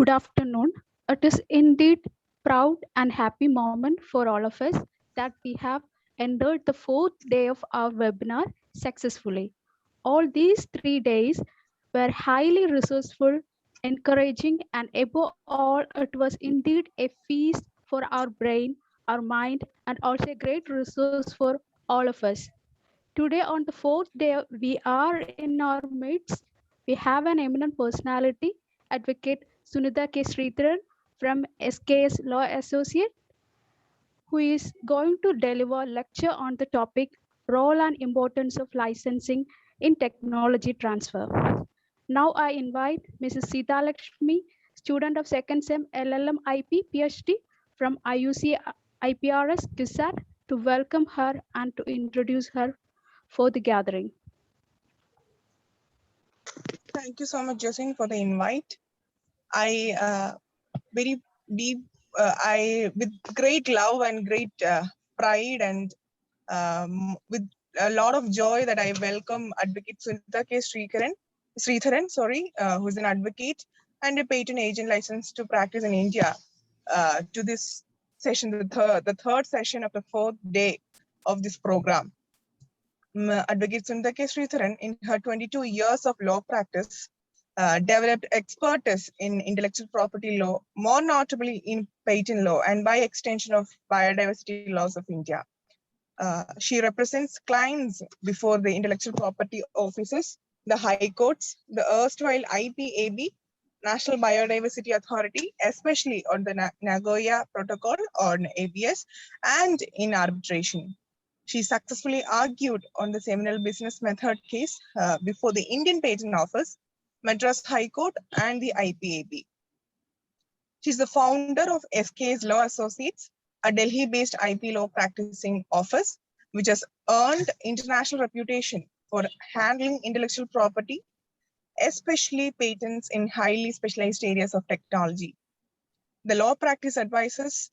Good afternoon. It is indeed proud and happy moment for all of us that we have entered the fourth day of our webinar successfully. All these 3 days were highly resourceful, encouraging, and above all, it was indeed a feast for our brain, our mind, and also a great resource for all of us. Today, on the fourth day, we are in our midst. We have an eminent personality, Advocate Sunitha K. Sridharan from SKS Law Associate, who is going to deliver a lecture on the topic Role and Importance of Licensing in Technology Transfer. Now I invite Mrs. Sita Lakshmi, student of second SEM LLM IP PhD from IUC IPRS TISAT, to welcome her and to introduce her for the gathering. Thank you so much, Josephine, for the invite. I very deep, with great love and great pride and with a lot of joy that I welcome Advocate Sunitha K. Sridharan, who is an advocate and a patent agent licensed to practice in India, to this session, the third session of the fourth day of this program. Advocate Sunitha K. Sridharan, in her 22 years of law practice, developed expertise in intellectual property law, more notably in patent law and by extension of biodiversity laws of India. She represents clients before the intellectual property offices, the high courts, the erstwhile IPAB, National Biodiversity Authority, especially on the Nagoya Protocol or ABS, and in arbitration. She successfully argued on the seminal business method case before the Indian Patent Office, Madras High Court, and the IPAB. She's the founder of SKS Law Associates, a Delhi-based IP law practicing office, which has earned international reputation for handling intellectual property, especially patents in highly specialized areas of technology. The law practice advises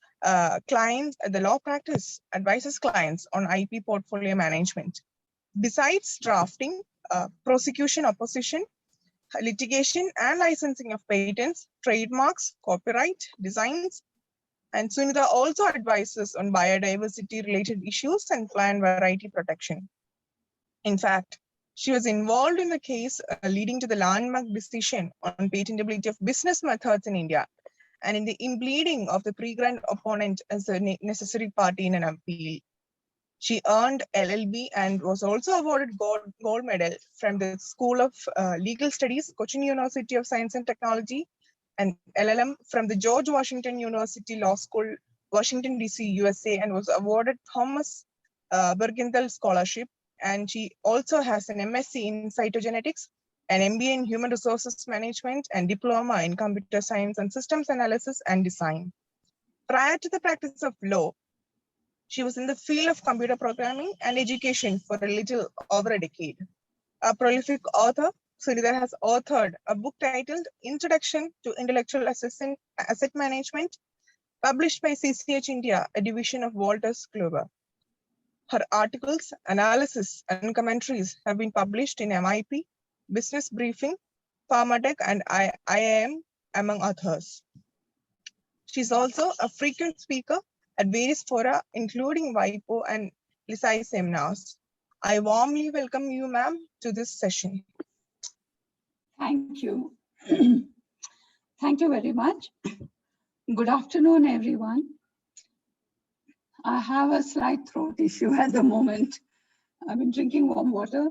clients on IP portfolio management. Besides drafting, prosecution, opposition, litigation, and licensing of patents, trademarks, copyright, designs, and Sunitha also advises on biodiversity-related issues and plant variety protection. In fact, she was involved in the case leading to the landmark decision on patentability of business methods in India, and in the impleading of the pre-grant opponent as a necessary party in an appeal. She earned LLB and was also awarded gold medal from the School of Legal Studies, Cochin University of Science and Technology, and LLM from the George Washington University Law School, Washington, DC, USA, and was awarded Thomas Bergenthal Scholarship. And she also has an MSc in cytogenetics, an MBA in human resources management, and diploma in computer science and systems analysis and design. Prior to the practice of law, she was in the field of computer programming and education for a little over a decade. A prolific author, Sunitha has authored a book titled Introduction to Intellectual Asset Management, published by CCH India, a division of Wolters Kluwer. Her articles, analysis, and commentaries have been published in MIP, Business Briefing, Pharmatech, and IIM, among others. She's also a frequent speaker at various fora, including WIPO and LISI seminars. I warmly welcome you, ma'am, to this session. Thank you. Thank you very much. Good afternoon, everyone. I have a slight throat issue at the moment. I've been drinking warm water.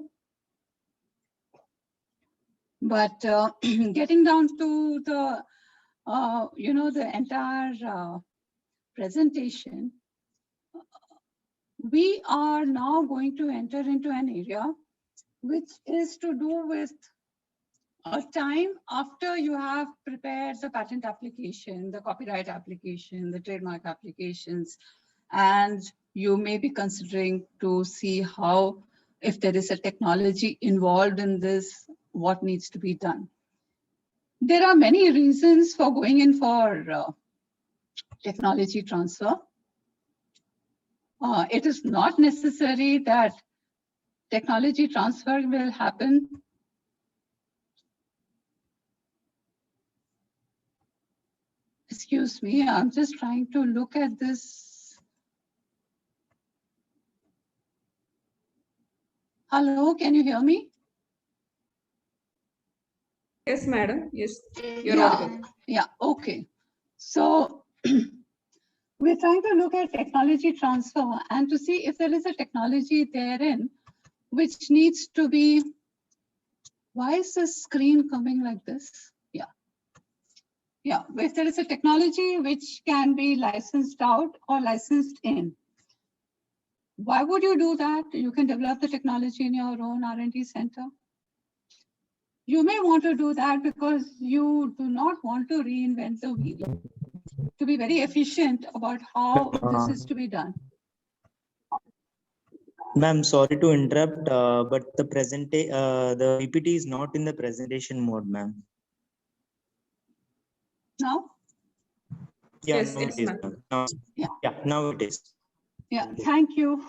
But getting down to the, the entire presentation, we are now going to enter into an area which is to do with a time after you have prepared the patent application, the copyright application, the trademark applications, and you may be considering to see how, if there is a technology involved in this, what needs to be done. There are many reasons for going in for technology transfer. It is not necessary that technology transfer will happen Excuse me, I'm just trying to look at this. Hello, can you hear me? Yes, madam. Yes, you're Yeah, audible. yeah, okay. So we're trying to look at technology transfer and to see if there is a technology therein which needs to be, why is the screen coming like this? Yeah. Yeah, if there is a technology which can be licensed out or licensed in, why would you do that? You can develop the technology in your own R&D center. You may want to do that because you do not want to reinvent the wheel, to be very efficient about how this is to be done. Ma'am, sorry to interrupt, but the the PPT is not in the presentation mode, ma'am. Now? Yeah, Yes, now it's it is, not. ma'am. Now, Yeah. yeah, now it is. Yeah, thank you.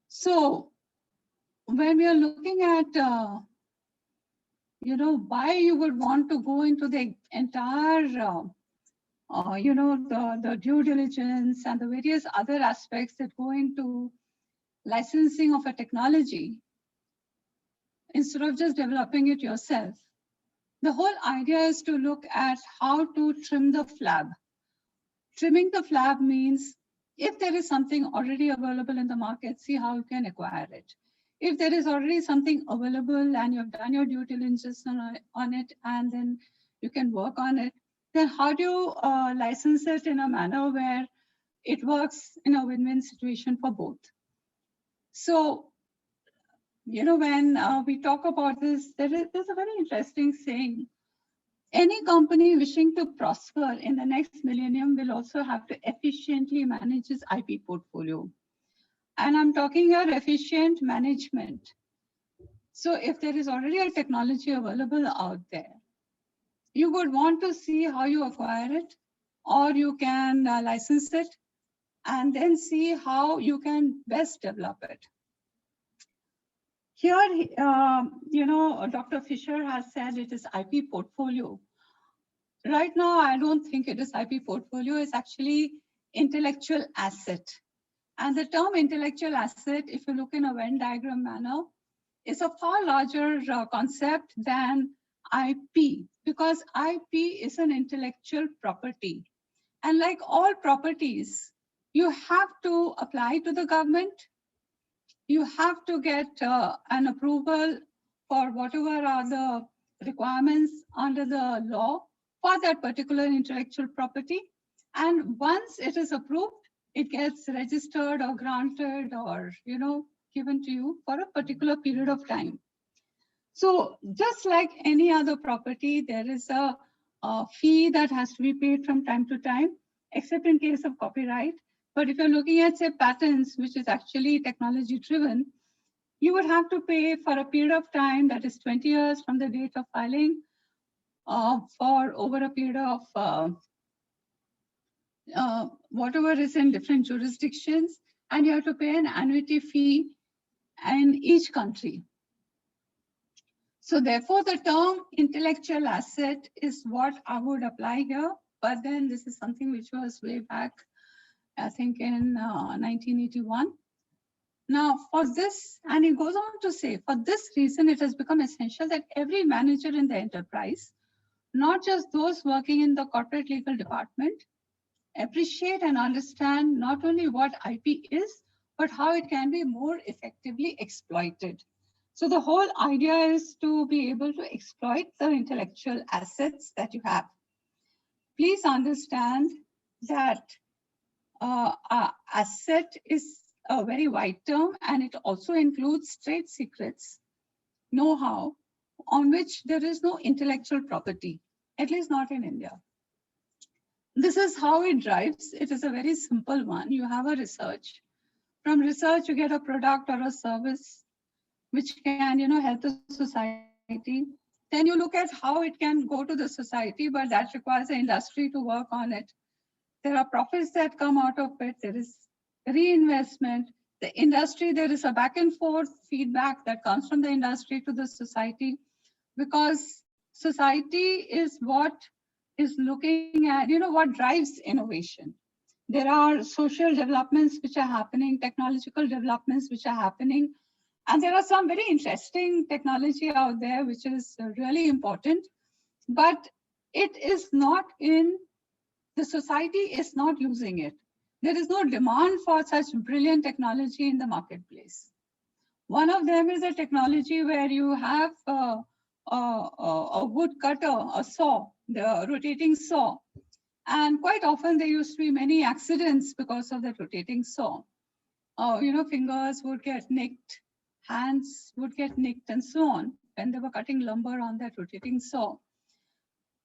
So when we are looking at, why you would want to go into the entire, the due diligence and the various other aspects that go into licensing of a technology, instead of just developing it yourself. The whole idea is to look at how to trim the flab. Trimming the flab means if there is something already available in the market, see how you can acquire it. If there is already something available and you've done your due diligence on it and then you can work on it, then how do you license it in a manner where it works in a win-win situation for both? So, when we talk about this, there's a very interesting saying. Any company wishing to prosper in the next millennium will also have to efficiently manage its IP portfolio. And I'm talking here efficient management. So if there is already a technology available out there, you would want to see how you acquire it, or you can license it, and then see how you can best develop it. Here, Dr. Fisher has said it is IP portfolio. Right now, I don't think it is IP portfolio. It's actually intellectual asset. And the term intellectual asset, if you look in a Venn diagram manner, is a far larger concept than IP, because IP is an intellectual property. And like all properties, you have to apply to the government. You have to get an approval for whatever are the requirements under the law for that particular intellectual property. And once it is approved, it gets registered or granted or, given to you for a particular period of time. So just like any other property, there is a fee that has to be paid from time to time, except in case of copyright. But if you're looking at, say, patents, which is actually technology driven, you would have to pay for a period of time that is 20 years from the date of filing for over a period of whatever is in different jurisdictions, and you have to pay an annuity fee in each country. So therefore, the term intellectual asset is what I would apply here. But then this is something which was way back, I think in 1981. Now for this, and it goes on to say, for this reason, it has become essential that every manager in the enterprise, not just those working in the corporate legal department, appreciate and understand not only what IP is, but how it can be more effectively exploited. So the whole idea is to be able to exploit the intellectual assets that you have. Please understand that asset is a very wide term, and it also includes trade secrets, know-how, on which there is no intellectual property, at least not in India. This is how it drives. It is a very simple one. You have a research. From research, you get a product or a service which can, help the society. Then you look at how it can go to the society, but that requires the industry to work on it. There are profits that come out of it. There is reinvestment. The industry, there is a back and forth feedback that comes from the industry to the society, because society is what is looking at, what drives innovation. There are social developments which are happening, technological developments which are happening, and there are some very interesting technology out there which is really important, but it is not in, the society is not using it. There is no demand for such brilliant technology in the marketplace. One of them is a technology where you have a wood cutter, a saw, the rotating saw. And quite often there used to be many accidents because of that rotating saw. Fingers would get nicked, hands would get nicked, and so on when they were cutting lumber on that rotating saw.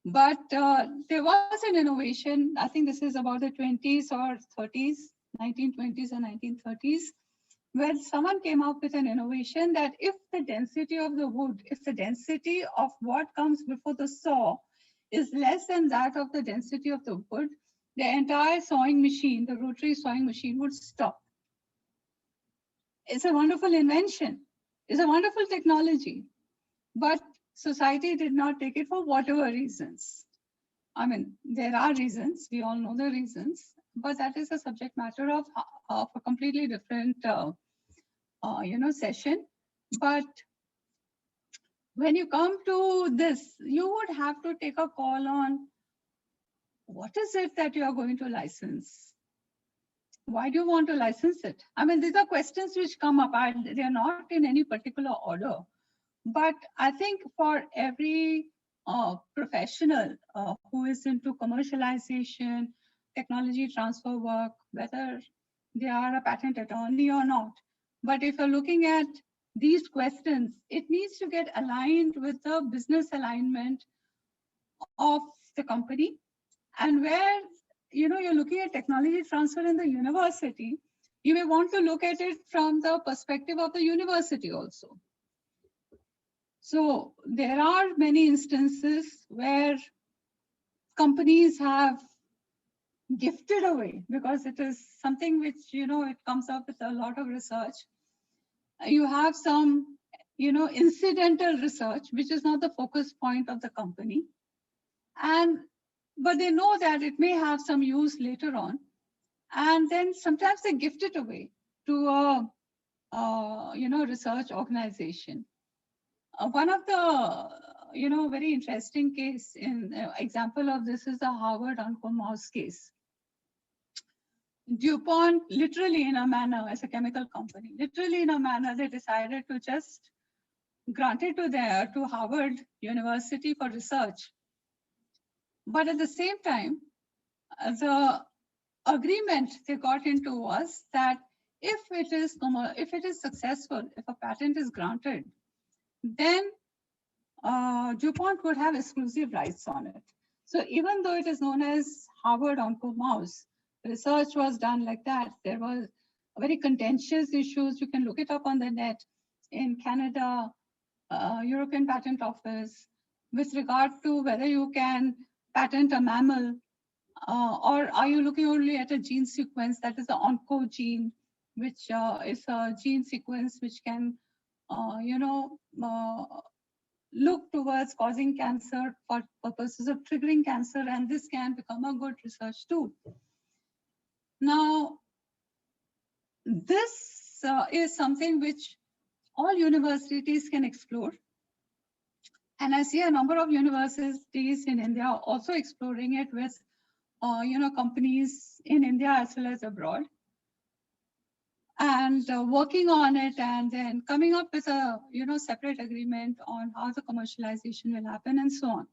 But there was an innovation, I think this is about the 20s or 30s, 1920s and 1930s, where someone came up with an innovation that if the density of the wood, if the density of what comes before the saw is less than that of the density of the wood, the entire sawing machine, the rotary sawing machine, would stop. It's a wonderful invention. It's a wonderful technology. But society did not take it for whatever reasons. I mean, there are reasons, we all know the reasons, but that is a subject matter of a completely different session. But when you come to this, you would have to take a call on what is it that you are going to license? Why do you want to license it? I mean, these are questions which come up. They are not in any particular order. But I think for every professional who is into commercialization, technology transfer work, whether they are a patent attorney or not, but if you're looking at these questions, it needs to get aligned with the business alignment of the company. And where you're looking at technology transfer in the university, you may want to look at it from the perspective of the university also. So there are many instances where companies have gifted away, because it is something which, it comes up with a lot of research. You have some, incidental research, which is not the focus point of the company. But they know that it may have some use later on. And then sometimes they gift it away to a, research organization. One of the, very interesting case example of this is the Harvard Onco mouse case. DuPont, literally in a manner, as a chemical company, literally in a manner, they decided to just grant it to Harvard University for research. But at the same time, the agreement they got into was that if it is successful, if a patent is granted, then DuPont would have exclusive rights on it. So even though it is known as Harvard Onco mouse, research was done like that. There was very contentious issues. You can look it up on the net in Canada, European Patent Office, with regard to whether you can patent a mammal, or are you looking only at a gene sequence that is the oncogene, which is a gene sequence which can, look towards causing cancer for purposes of triggering cancer, and this can become a good research tool. Now, this is something which all universities can explore. And I see a number of universities in India also exploring it with, companies in India as well as abroad, and working on it, and then coming up with a, separate agreement on how the commercialization will happen and so on.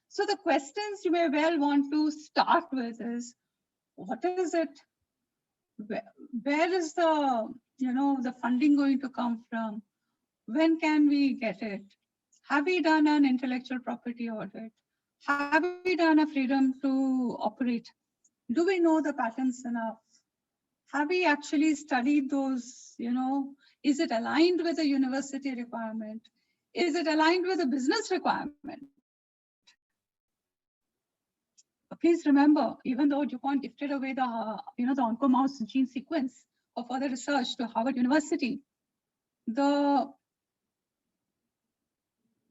So the questions you may well want to start with is, what is it? Where is the, the funding going to come from? When can we get it? Have we done an intellectual property audit? Have we done a freedom to operate? Do we know the patents enough? Have we actually studied those, is it aligned with the university requirement? Is it aligned with the business requirement? Please remember, even though DuPont gifted away the, the Onco mouse gene sequence for further research to Harvard University, the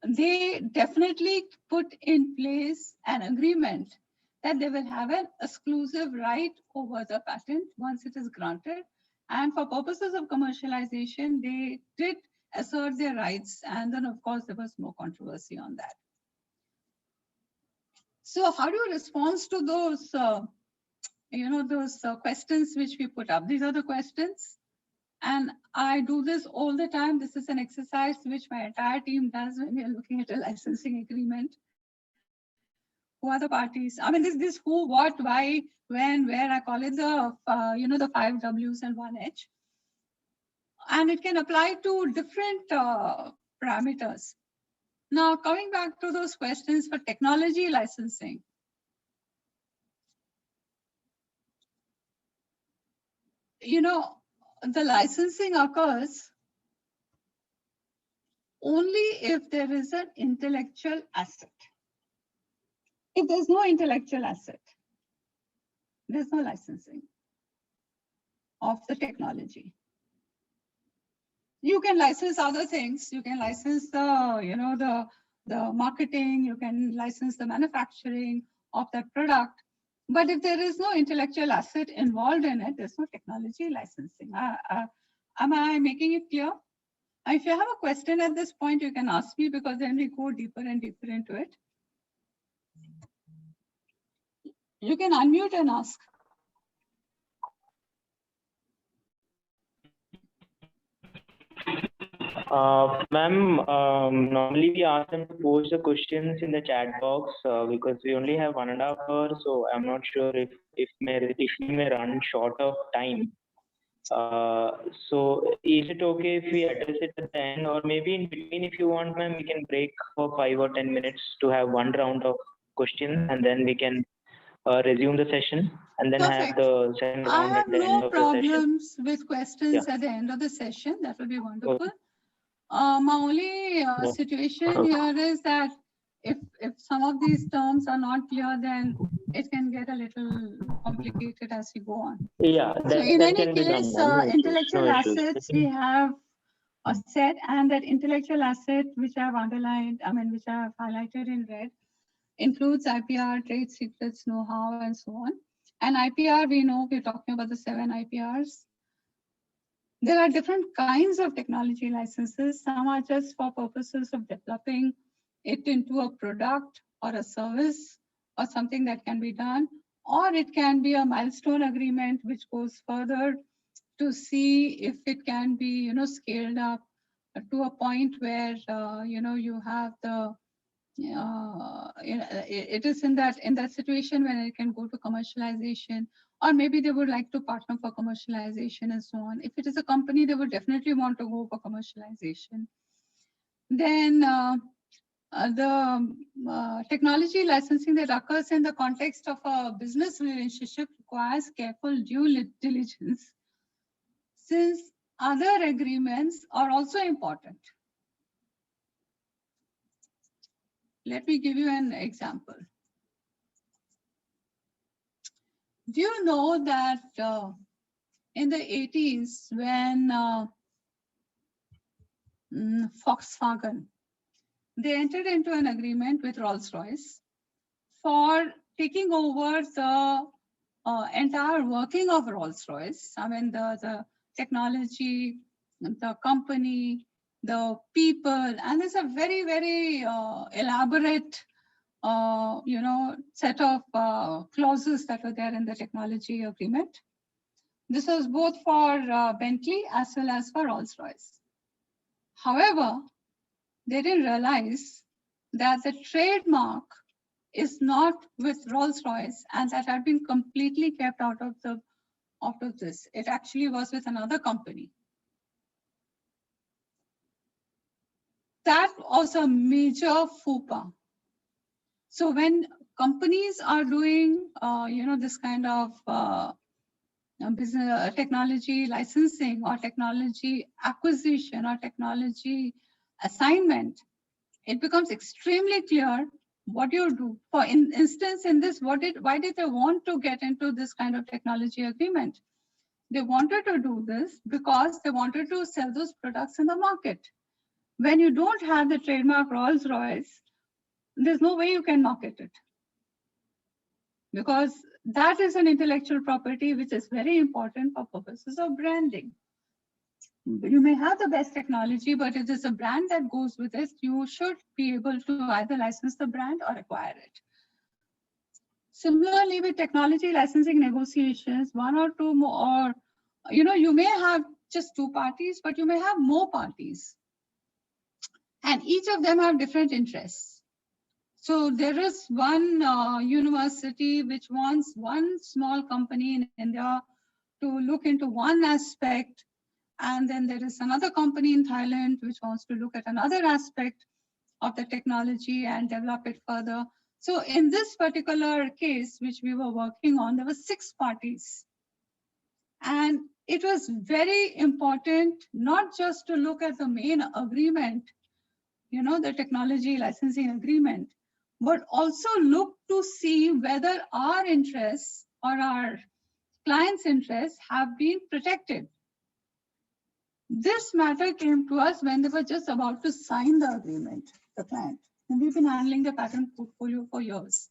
they definitely put in place an agreement that they will have an exclusive right over the patent once it is granted. And for purposes of commercialization, they did assert their rights. And then, of course, there was more controversy on that. So how do you respond to those, those questions which we put up? These are the questions. And I do this all the time. This is an exercise which my entire team does when we are looking at a licensing agreement. Who are the parties? I mean, this who, what, why, when, where. I call it the the 5 W's and 1 H, and it can apply to different parameters. Now, coming back to those questions for technology licensing, the licensing occurs only if there is an intellectual asset. If there's no intellectual asset, there's no licensing of the technology. You can license other things. You can license the marketing. You can license the manufacturing of that product. But if there is no intellectual asset involved in it, there's no technology licensing. Am I making it clear? If you have a question at this point, you can ask me, because then we go deeper and deeper into it. You can unmute and ask. Ma'am, normally we ask them to post the questions in the chat box because we only have 1.5 hours, so I'm not sure if we may run short of time. So is it okay if we address it at the end, or maybe in between, if you want, ma'am, we can break for 5 or 10 minutes to have one round of questions, and then we can resume the session and then Perfect. have the second round at the end of the session. I have no problems with questions at the end of the session. That will be wonderful. Okay. My only situation here is that if some of these terms are not clear, then it can get a little complicated as we go on. Yeah. So in any case, intellectual assets we have said, and that intellectual asset which I have underlined, which I have highlighted in red, includes IPR, trade secrets, know-how, and so on. And IPR, we know we're talking about the 7 IPRs. There are different kinds of technology licenses. Some are just for purposes of developing it into a product or a service or something that can be done, or it can be a milestone agreement which goes further to see if it can be, scaled up to a point where, you have the, it is in that situation when it can go to commercialization. Or maybe they would like to partner for commercialization and so on. If it is a company, they would definitely want to go for commercialization. Then the technology licensing that occurs in the context of a business relationship requires careful due diligence, since other agreements are also important. Let me give you an example. Do you know that in the 80s, when Volkswagen, they entered into an agreement with Rolls-Royce for taking over the entire working of Rolls-Royce. The technology, the company, the people, and it's a very, very elaborate set of clauses that were there in the technology agreement. This was both for Bentley as well as for Rolls-Royce. However, they didn't realize that the trademark is not with Rolls-Royce, and that had been completely kept out of this. It actually was with another company. That was a major faux pas. So when companies are doing, this kind of business technology licensing or technology acquisition or technology assignment, it becomes extremely clear what you do. For instance, in this, why did they want to get into this kind of technology agreement? They wanted to do this because they wanted to sell those products in the market. When you don't have the trademark Rolls-Royce, there's no way you can market it. Because that is an intellectual property which is very important for purposes of branding. You may have the best technology, but if there's a brand that goes with it, you should be able to either license the brand or acquire it. Similarly, with technology licensing negotiations, one or two more, or you may have just two parties, but you may have more parties. And each of them have different interests. So there is one university which wants one small company in India to look into one aspect. And then there is another company in Thailand which wants to look at another aspect of the technology and develop it further. So in this particular case, which we were working on, there were 6 parties. And it was very important not just to look at the main agreement, the technology licensing agreement, but also look to see whether our interests or our clients' interests have been protected. This matter came to us when they were just about to sign the agreement, the client. And we've been handling the patent portfolio for years.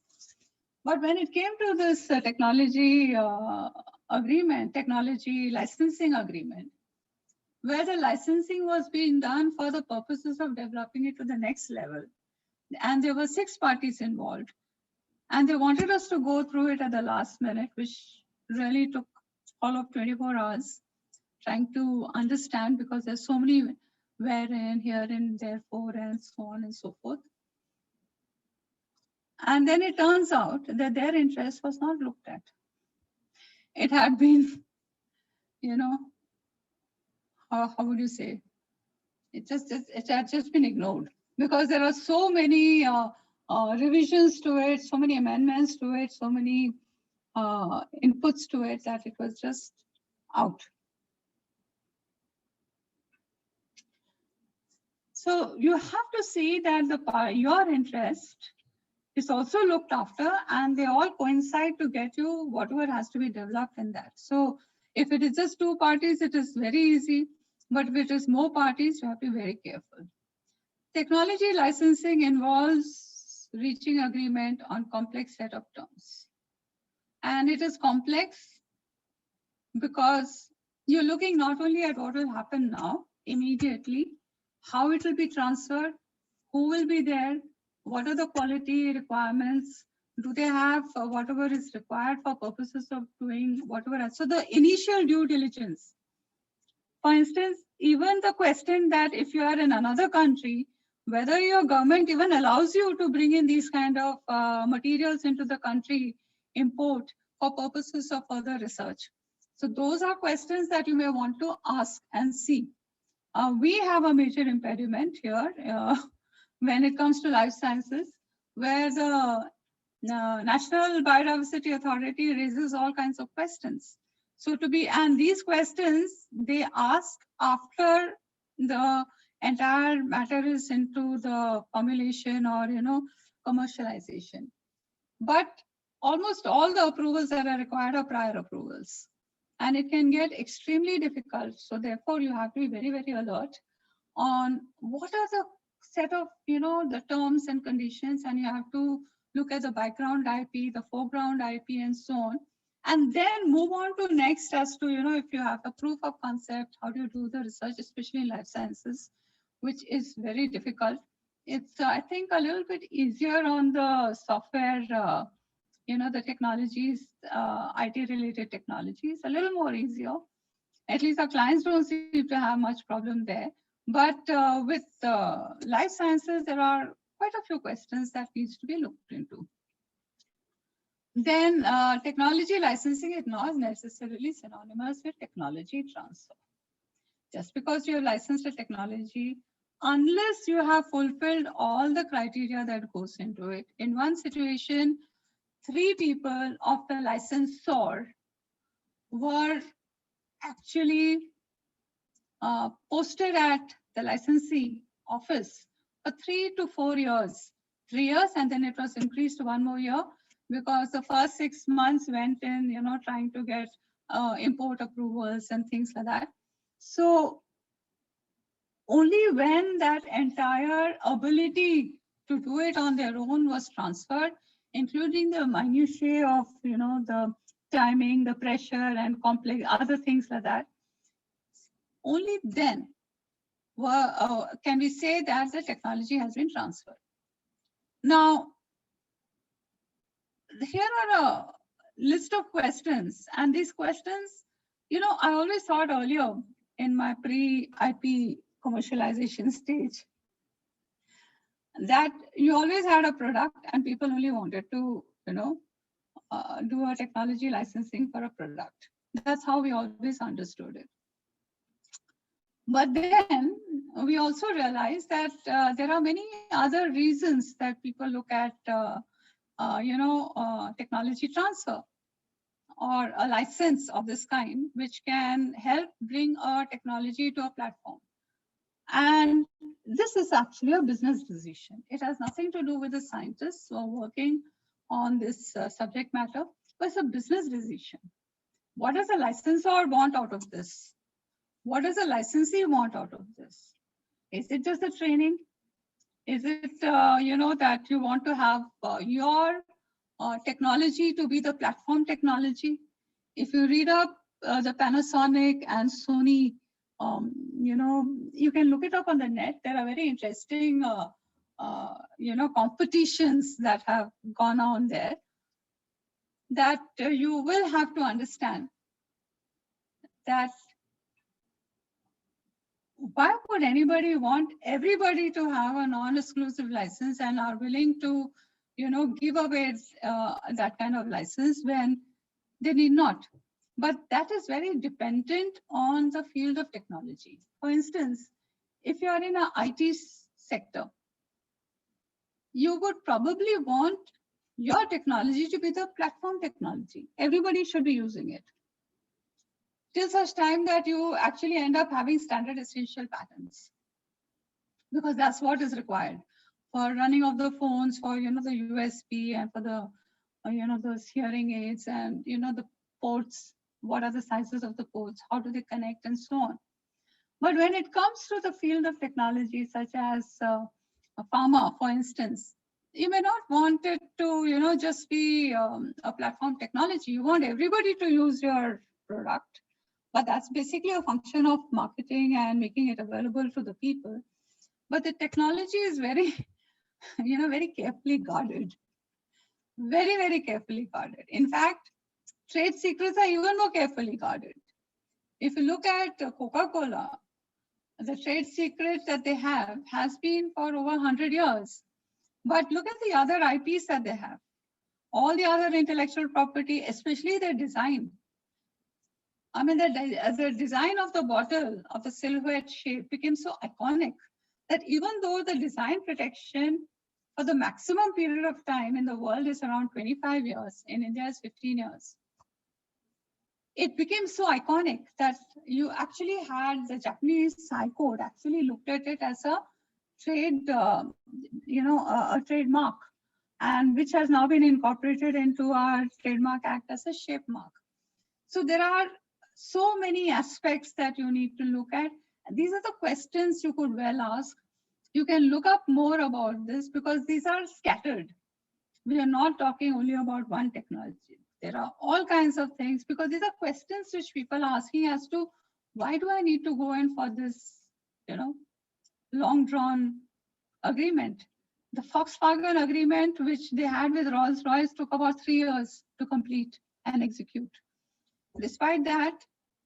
But when it came to this technology agreement, technology licensing agreement, where the licensing was being done for the purposes of developing it to the next level, and there were 6 parties involved, and they wanted us to go through it at the last minute, which really took all of 24 hours. Trying to understand, because there's so many wherein, herein, therefore, and so on and so forth. And then it turns out that their interest was not looked at. It had been, how would you say? It had just been ignored, because there are so many revisions to it, so many amendments to it, so many inputs to it, that it was just out. So you have to see that your interest is also looked after, and they all coincide to get you whatever has to be developed in that. So if it is just 2 parties, it is very easy. But if it is more parties, you have to be very careful. Technology licensing involves reaching agreement on complex set of terms. And it is complex because you're looking not only at what will happen now, immediately, how it will be transferred, who will be there, what are the quality requirements, do they have whatever is required for purposes of doing whatever. So the initial due diligence. For instance, even the question that if you are in another country, whether your government even allows you to bring in these kind of materials into the country, import for purposes of further research. So those are questions that you may want to ask and see. We have a major impediment here when it comes to life sciences, where the National Biodiversity Authority raises all kinds of questions. So and these questions, they ask after the entire matter is into the formulation or, commercialization. But almost all the approvals that are required are prior approvals. And it can get extremely difficult. So therefore, you have to be very, very alert on what are the set of, the terms and conditions, and you have to look at the background IP, the foreground IP, and so on. And then move on to next as to, if you have a proof of concept, how do you do the research, especially in life sciences, which is very difficult. It's, I think, a little bit easier on the software, the technologies, IT-related technologies, a little more easier. At least our clients don't seem to have much problem there. But with life sciences, there are quite a few questions that needs to be looked into. Then technology licensing is not necessarily synonymous with technology transfer. Just because you have licensed a technology, unless you have fulfilled all the criteria that goes into it. In one situation, 3 people of the licensor were actually posted at the licensee office for 3 to 4 years. 3 years, and then it was increased to 1 more year, because the first 6 months went in, trying to get import approvals and things like that. So only when that entire ability to do it on their own was transferred, including the minutiae of, the timing, the pressure, and complex other things like that, only then can we say that the technology has been transferred. Now, here are a list of questions, and these questions, I always thought earlier in my pre-IP commercialization stage that you always had a product and people only wanted to, do a technology licensing for a product. That's how we always understood it. But then we also realized that there are many other reasons that people look at, technology transfer or a license of this kind, which can help bring a technology to a platform. And this is actually a business decision. It has nothing to do with the scientists who are working on this subject matter, but it's a business decision. What does a licensor want out of this? What does a licensee want out of this? Is it just the training? Is it, that you want to have your technology to be the platform technology? If you read up the Panasonic and Sony, you can look it up on the net. There are very interesting, competitions that have gone on there that you will have to understand that why would anybody want everybody to have a non-exclusive license and are willing to, give away that kind of license when they need not? But that is very dependent on the field of technology. For instance, if you are in an IT sector, you would probably want your technology to be the platform technology. Everybody should be using it, till such time that you actually end up having standard essential patterns, because that's what is required for running of the phones, for the USB, and for the those hearing aids, and the ports. What are the sizes of the ports? How do they connect, and so on. But when it comes to the field of technology, such as pharma, for instance, you may not want it to just be a platform technology. You want everybody to use your product. But that's basically a function of marketing and making it available to the people. But the technology is very, very carefully guarded. Very, very carefully guarded. In fact, trade secrets are even more carefully guarded. If you look at Coca-Cola, the trade secret that they have has been for over 100 years. But look at the other IPs that they have. All the other intellectual property, especially their design. I mean, the design of the bottle, of the silhouette shape, became so iconic that even though the design protection for the maximum period of time in the world is around 25 years, in India is 15 years, it became so iconic that you actually had the Japanese High Court actually looked at it as a trade, a trademark, and which has now been incorporated into our Trademark Act as a shape mark. So there are so many aspects that you need to look at. These are the questions you could well ask. You can look up more about this because these are scattered. We are not talking only about one technology. There are all kinds of things because these are questions which people are asking as to why do I need to go in for this, long drawn agreement. The Volkswagen agreement, which they had with Rolls-Royce, took about 3 years to complete and execute. Despite that,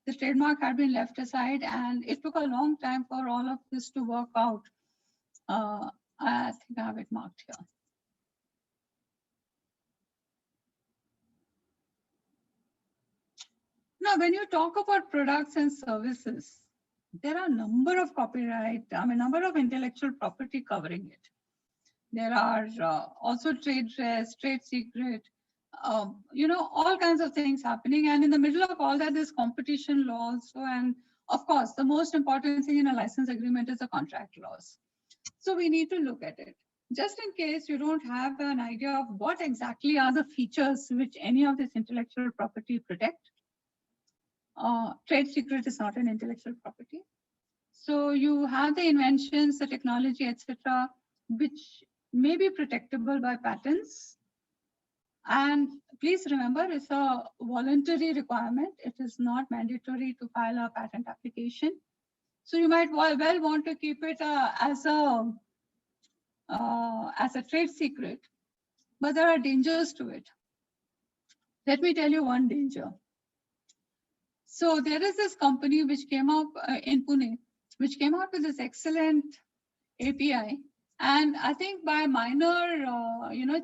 the trademark had been left aside and it took a long time for all of this to work out. I think I have it marked here. Now, when you talk about products and services, there are a number of number of intellectual property covering it. There are also trade dress, trade secret, all kinds of things happening. And in the middle of all that, there's competition law also. And of course, the most important thing in a license agreement is the contract laws. So we need to look at it. Just in case you don't have an idea of what exactly are the features which any of this intellectual property protect. Trade secret is not an intellectual property. So you have the inventions, the technology, etc., which may be protectable by patents. And please remember, it's a voluntary requirement. It is not mandatory to file a patent application. So you might well want to keep it as a trade secret, but there are dangers to it. Let me tell you one danger. So there is this company which came up in Pune, which came out with this excellent API. And I think by minor,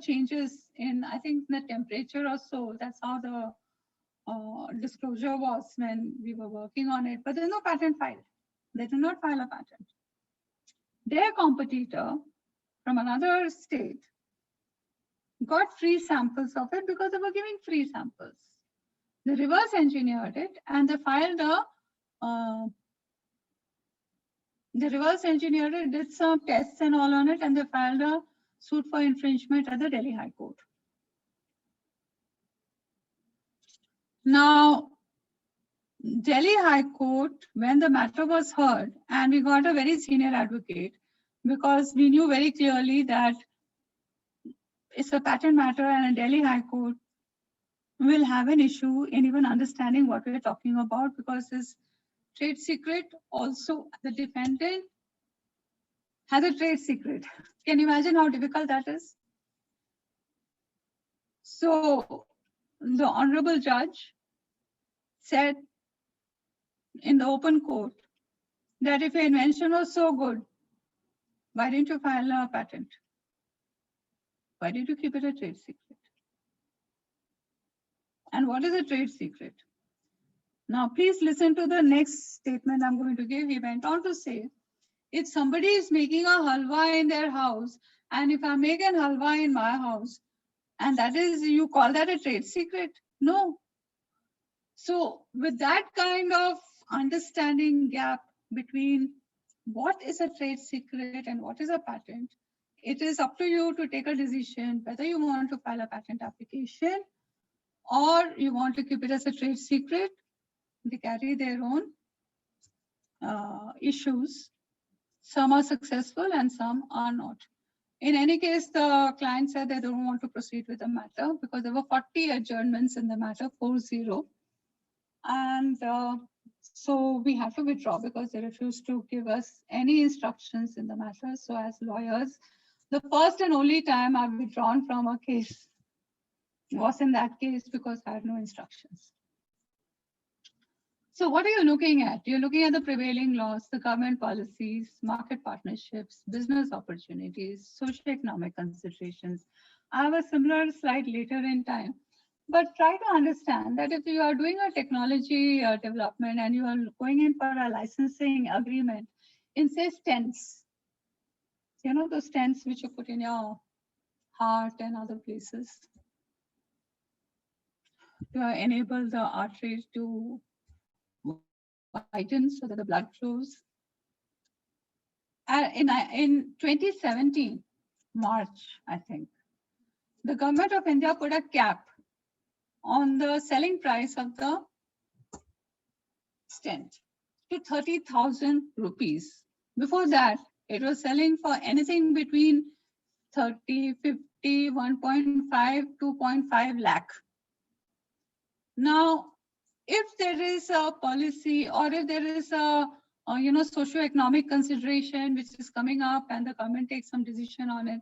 changes in, I think the temperature or so, that's how the disclosure was when we were working on it. But there's no patent filed. They did not file a patent. Their competitor from another state got free samples of it because they were giving free samples. They reverse engineered it and they filed they reverse engineered it, did some tests and all on it, and they filed a suit for infringement at the Delhi High Court. Now, Delhi High Court, when the matter was heard, and we got a very senior advocate because we knew very clearly that it's a patent matter and a Delhi High Court will have an issue in even understanding what we're talking about because this trade secret also, the defendant has a trade secret. Can you imagine how difficult that is? So the honorable judge said in the open court that if your invention was so good, why didn't you file a patent? Why did you keep it a trade secret? And what is a trade secret? Now, please listen to the next statement I'm going to give. He went on to say, if somebody is making a halwa in their house, and if I make an halwa in my house, and that is, you call that a trade secret? No. So with that kind of understanding gap between what is a trade secret and what is a patent, it is up to you to take a decision whether you want to file a patent application or you want to keep it as a trade secret. They carry their own issues. Some are successful and some are not. In any case, the client said they don't want to proceed with the matter because there were 40 adjournments in the matter, 40. And so we have to withdraw because they refused to give us any instructions in the matter. So as lawyers, the first and only time I've withdrawn from a case was in that case because I had no instructions. So what are you looking at? You're looking at the prevailing laws, the government policies, market partnerships, business opportunities, socioeconomic considerations. I have a similar slide later in time, but try to understand that if you are doing a technology development and you are going in for a licensing agreement in say stents, you know, those stents which you put in your heart and other places to enable the arteries to widen so that the blood flows. In 2017, March, I think, the government of India put a cap on the selling price of the stent to 30,000 rupees. Before that, it was selling for anything between 30, 50, 1.5, 2.5 lakh. Now, if there is a policy or if there is a socioeconomic consideration which is coming up and the government takes some decision on it,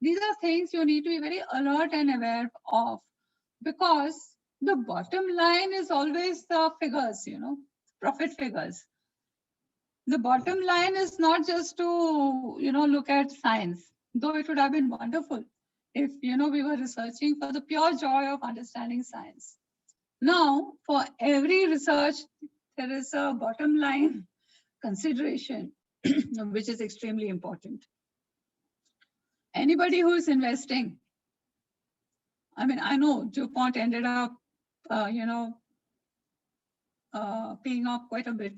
these are things you need to be very alert and aware of because the bottom line is always the figures, profit figures. The bottom line is not just to, look at science, though it would have been wonderful if, we were researching for the pure joy of understanding science. Now, for every research, there is a bottom line consideration, which is extremely important. Anybody who is investing, I mean, I know DuPont ended up, paying off quite a bit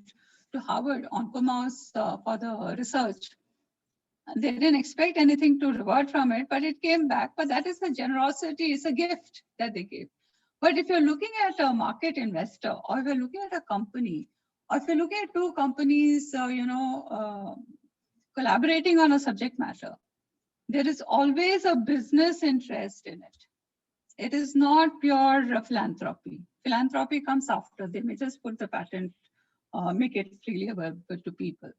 to Harvard Oncomouse for the research. They didn't expect anything to revert from it, but it came back. But that is the generosity, it's a gift that they gave. But if you're looking at a market investor or if you're looking at a company Or if you look at two companies, collaborating on a subject matter, there is always a business interest in it. It is not pure philanthropy. Philanthropy comes after. They may just put the patent, make it freely available to people.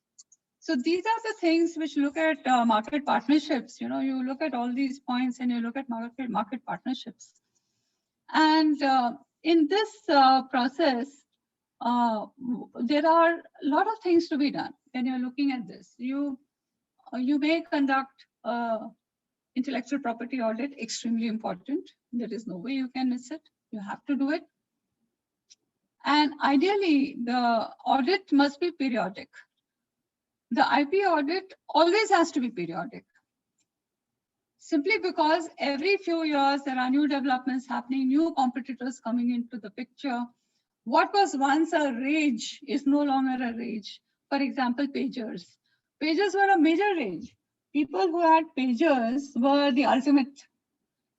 So these are the things which look at market partnerships. You look at all these points and you look at market partnerships. And in this process, there are a lot of things to be done when you're looking at this. You may conduct intellectual property audit, extremely important. There is no way you can miss it. You have to do it. And ideally, the audit must be periodic. The IP audit always has to be periodic. Simply because every few years there are new developments happening, new competitors coming into the picture. What was once a rage is no longer a rage. For example, pagers. Pagers were a major rage. People who had pagers were the ultimate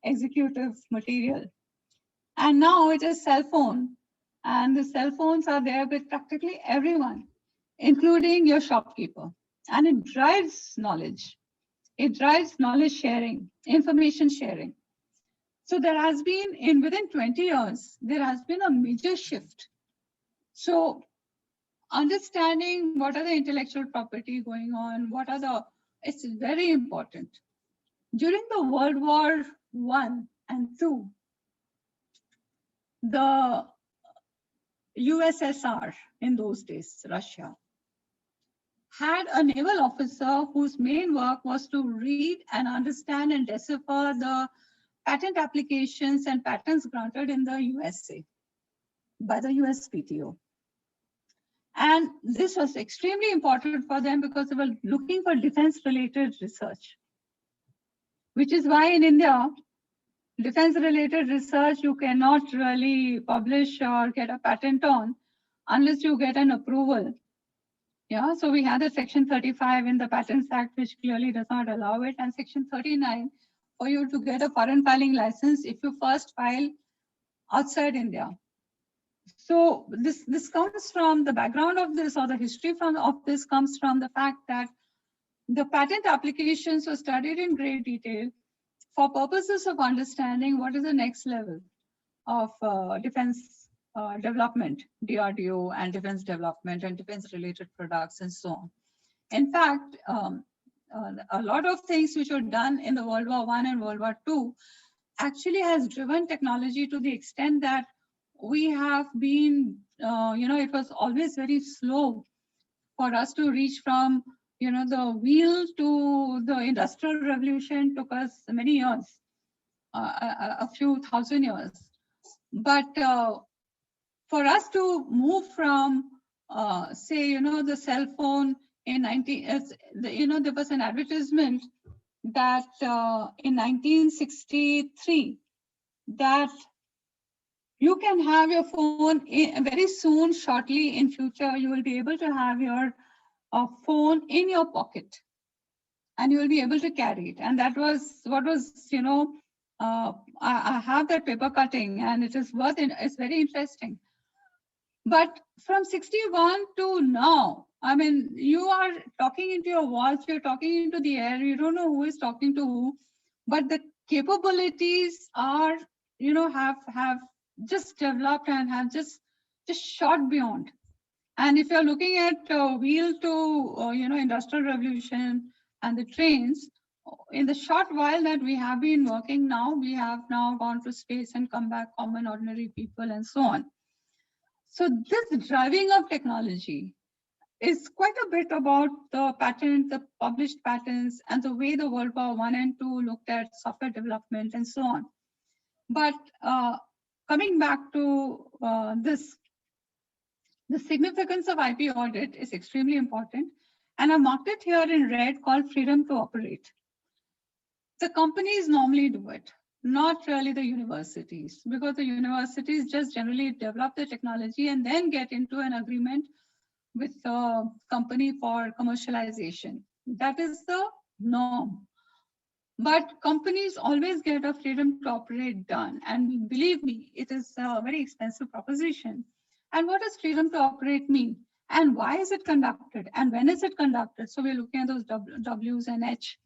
executive material. And now it is cell phone. And the cell phones are there with practically everyone, including your shopkeeper. And it drives knowledge. It drives knowledge sharing, information sharing. So there has been, within 20 years, there has been a major shift. So understanding what are the intellectual property going on, it's very important. During the World War I and II, the USSR, in those days, Russia, had a naval officer whose main work was to read and understand and decipher the patent applications and patents granted in the USA by the USPTO. And this was extremely important for them because they were looking for defense-related research, which is why in India, defense-related research you cannot really publish or get a patent on unless you get an approval. Yeah, so we had a Section 35 in the Patents Act, which clearly does not allow it, and Section 39 for you to get a foreign filing license if you first file outside India. So this comes from the background of this, or the history of this comes from the fact that the patent applications were studied in great detail for purposes of understanding what is the next level of defense development, DRDO and defense development and defense related products and so on. In fact, a lot of things which were done in the World War I and World War II actually has driven technology to the extent that we have been, it was always very slow for us to reach from, the wheel to the Industrial Revolution took us many years, a few thousand years. But for us to move from, say, the cell phone in there was an advertisement that in 1963 that you can have your phone very soon, shortly in future, you will be able to have your phone in your pocket and you will be able to carry it. And that was what was, I have that paper cutting and it is it's very interesting. But from 61 to now, I mean, you are talking into your walls, you're talking into the air, you don't know who is talking to who, but the capabilities are, have just developed and have just shot beyond. And if you're looking at wheel to, Industrial Revolution and the trains, in the short while that we have been working now, we have now gone to space and come back, common ordinary people and so on. So this driving of technology is quite a bit about the patent, the published patents, and the way the World War I and II looked at software development and so on. But coming back to this, the significance of IP audit is extremely important. And I marked it here in red called freedom to operate. The companies normally do it, not really the universities, because the universities just generally develop the technology and then get into an agreement with the company for commercialization. That is the norm. But companies always get a freedom to operate done. And believe me, it is a very expensive proposition. And what does freedom to operate mean? and why is it conducted, and when is it conducted. So we're looking at those W's and H.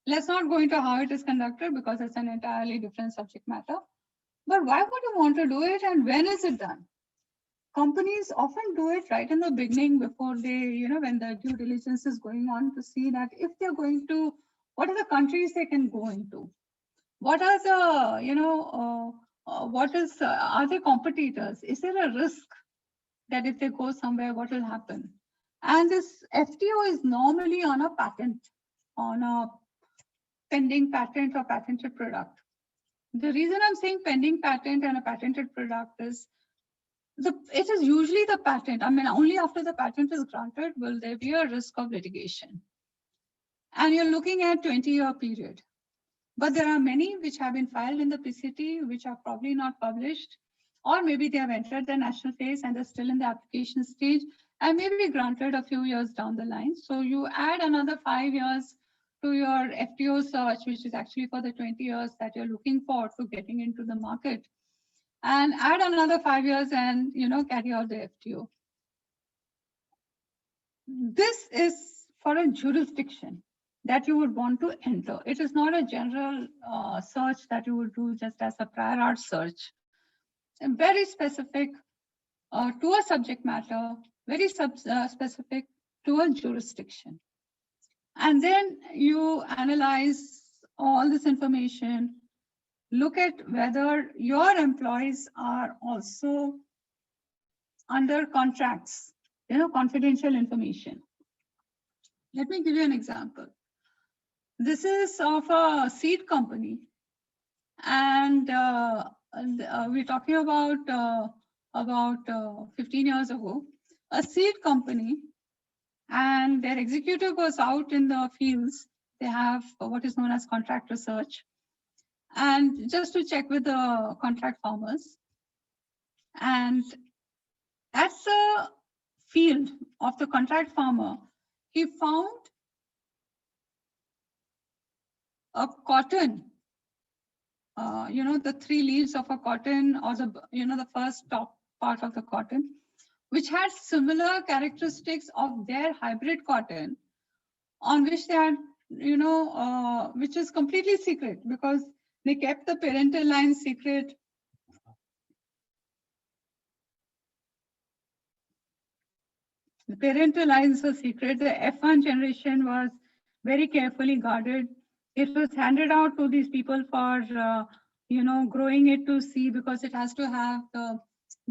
Let's not go into how it is conducted because it's an entirely different subject matter. But why would you want to do it, and when is it done? Companies often do it right in the beginning before they, when the due diligence is going on, to see that if they're going to, what are the countries they can go into? What are the, are there competitors? Is there a risk that if they go somewhere, what will happen? And this FTO is normally on a patent, on a pending patent or patented product. The reason I'm saying pending patent and a patented product is it is usually the patent. I mean, only after the patent is granted will there be a risk of litigation. And you're looking at 20-year period. But there are many which have been filed in the PCT, which are probably not published, or maybe they have entered the national phase and they're still in the application stage and maybe be granted a few years down the line. So you add another 5 years to your FTO search, which is actually for the 20 years that you're looking for getting into the market, and add another 5 years and carry out the FTO. This is for a jurisdiction that you would want to enter. It is not a general search that you would do just as a prior art search. And very specific to a subject matter, very specific to a jurisdiction. And then you analyze all this information, look at whether your employees are also under contracts, confidential information. Let me give you an example. This is of a seed company, and we're talking about 15 years ago, a seed company, and their executive was out in the fields. They have what is known as contract research, and just to check with the contract farmers. And at the field of the contract farmer, he found a cotton, the 3 leaves of a cotton, or the first top part of the cotton, which had similar characteristics of their hybrid cotton, on which they had, which is completely secret because they kept the parental line secret. The parental lines were secret. The F1 generation was very carefully guarded. It was handed out to these people for, growing it to see, because it has to have the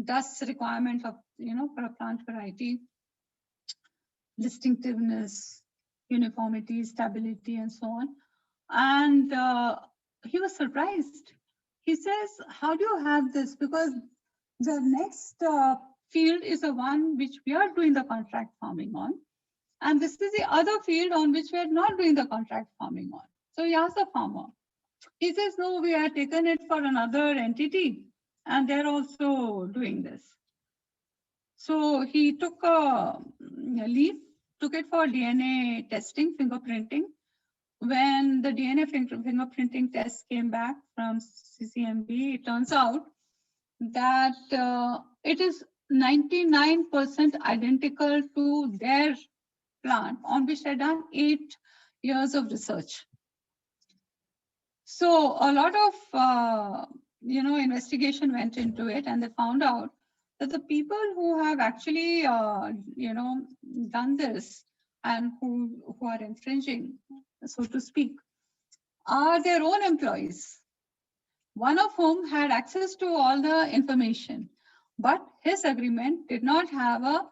dust requirement of, for a plant variety, distinctiveness, uniformity, stability, and so on. And he was surprised. He says, how do you have this? Because the next field is the one which we are doing the contract farming on. And this is the other field on which we are not doing the contract farming on. So he asked the farmer. He says, no, we have taken it for another entity and they're also doing this. So he took a leaf, took it for DNA testing, fingerprinting. When the DNA fingerprinting test came back from CCMB, it turns out that it is 99% identical to their plant on which they've done 8 years of research. So a lot of investigation went into it, and they found out that the people who have actually done this and who are infringing, so to speak, are their own employees, one of whom had access to all the information, but his agreement did not have a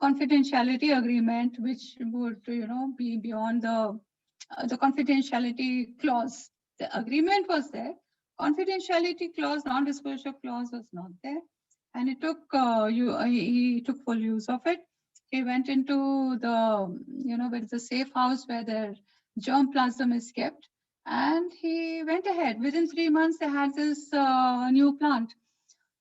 confidentiality agreement, which would be beyond the confidentiality clause. The agreement was there, confidentiality clause, non-disclosure clause was not there, and it took he took full use of it. He went into the where it's a safe house where their germplasm is kept, and he went ahead. Within 3 months, they had this new plant.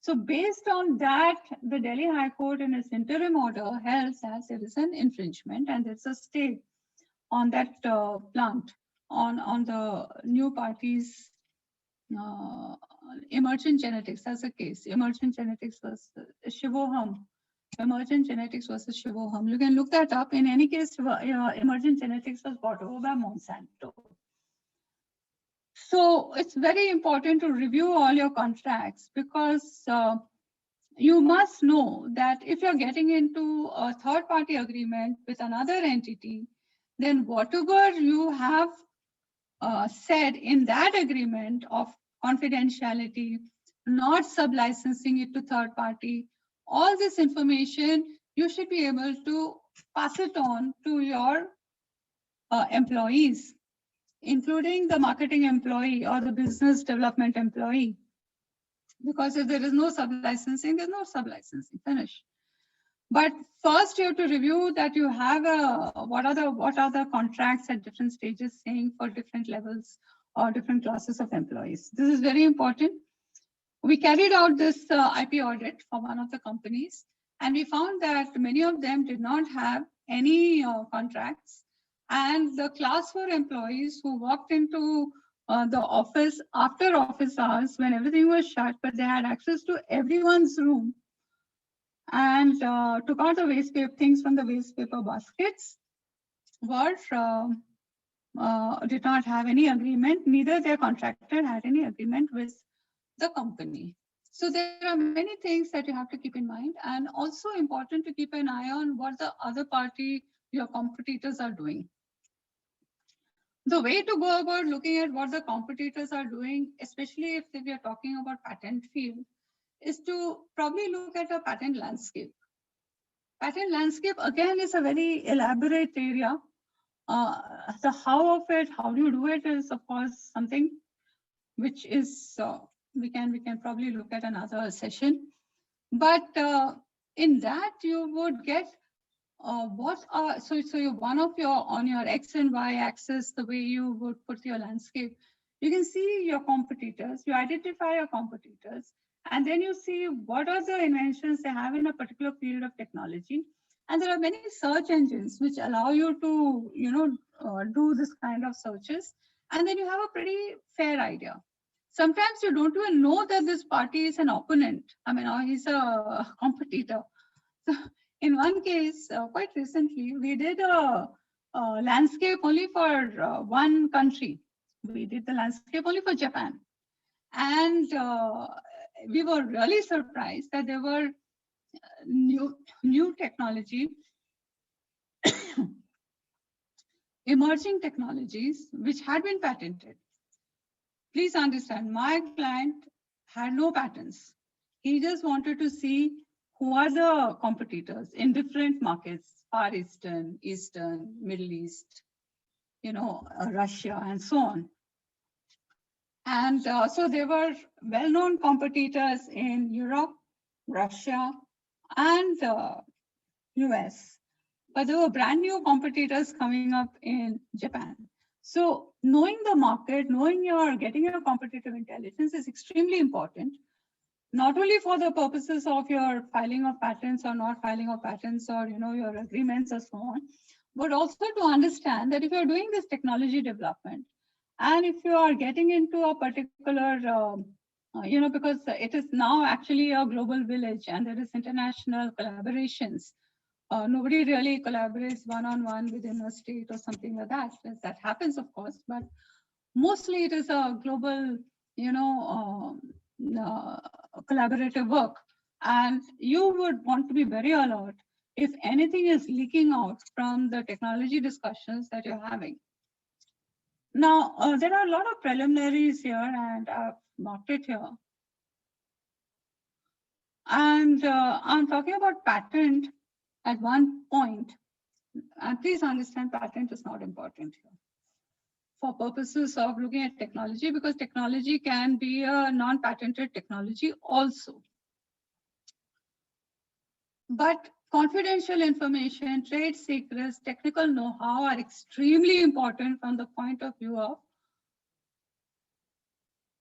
So based on that, the Delhi High Court in its interim order held that there is an infringement and there's a stay on that plant, on the new party's Emergent Genetics. That's the case. Emergent Genetics was Shivoham Emergent Genetics versus Shivoham. You can look that up. In any case, Emergent Genetics was bought over by Monsanto. So it's very important to review all your contracts, because you must know that if you're getting into a third-party agreement with another entity, then whatever you have said in that agreement of confidentiality, not sub-licensing it to third party, all this information, you should be able to pass it on to your employees, including the marketing employee or the business development employee. Because if there is no sub-licensing, there's no sub-licensing, finish. But first you have to review that you have what are the contracts at different stages saying for different levels or different classes of employees. This is very important. We carried out this IP audit for one of the companies, and we found that many of them did not have any contracts. And the class 4 employees who walked into the office after office hours when everything was shut, but they had access to everyone's room and took out the waste paper things from the waste paper baskets, were did not have any agreement. Neither their contractor had any agreement with the company. So there are many things that you have to keep in mind, and also important to keep an eye on what the other party, your competitors, are doing. The way to go about looking at what the competitors are doing, especially if we are talking about patent field, is to probably look at a patent landscape. Patent landscape, again, is a very elaborate area. The how of it, how do you do it, is of course something which is we can probably look at another session. But in that you would get what are so you one of your on your X and Y axis, the way you would put your landscape, you can see your competitors, you identify your competitors, and then you see what are the inventions they have in a particular field of technology. And there are many search engines which allow you to, do this kind of searches. And then you have a pretty fair idea. Sometimes you don't even know that this party is an opponent. I mean, or he's a competitor. So in one case, quite recently, we did a landscape only for one country. We did the landscape only for Japan. And we were really surprised that there were new technology, emerging technologies which had been patented. Please understand, my client had no patents. He just wanted to see who are the competitors in different markets, Far Eastern, Eastern, Middle East, Russia, and so on. And so there were well-known competitors in Europe, Russia, and US. But there were brand new competitors coming up in Japan. So knowing the market, getting your competitive intelligence is extremely important, not only for the purposes of your filing of patents or not filing of patents or your agreements and so on, but also to understand that if you're doing this technology development and if you are getting into a particular, because it is now actually a global village and there is international collaborations. Nobody really collaborates one-on-one within a state or something like that. That happens, of course, but mostly it is a global, collaborative work. And you would want to be very alert if anything is leaking out from the technology discussions that you're having. Now, there are a lot of preliminaries here, and I've marked it here. And I'm talking about patent at one point. And please understand, patent is not important here for purposes of looking at technology, because technology can be a non-patented technology also. But confidential information, trade secrets, technical know-how are extremely important from the point of view of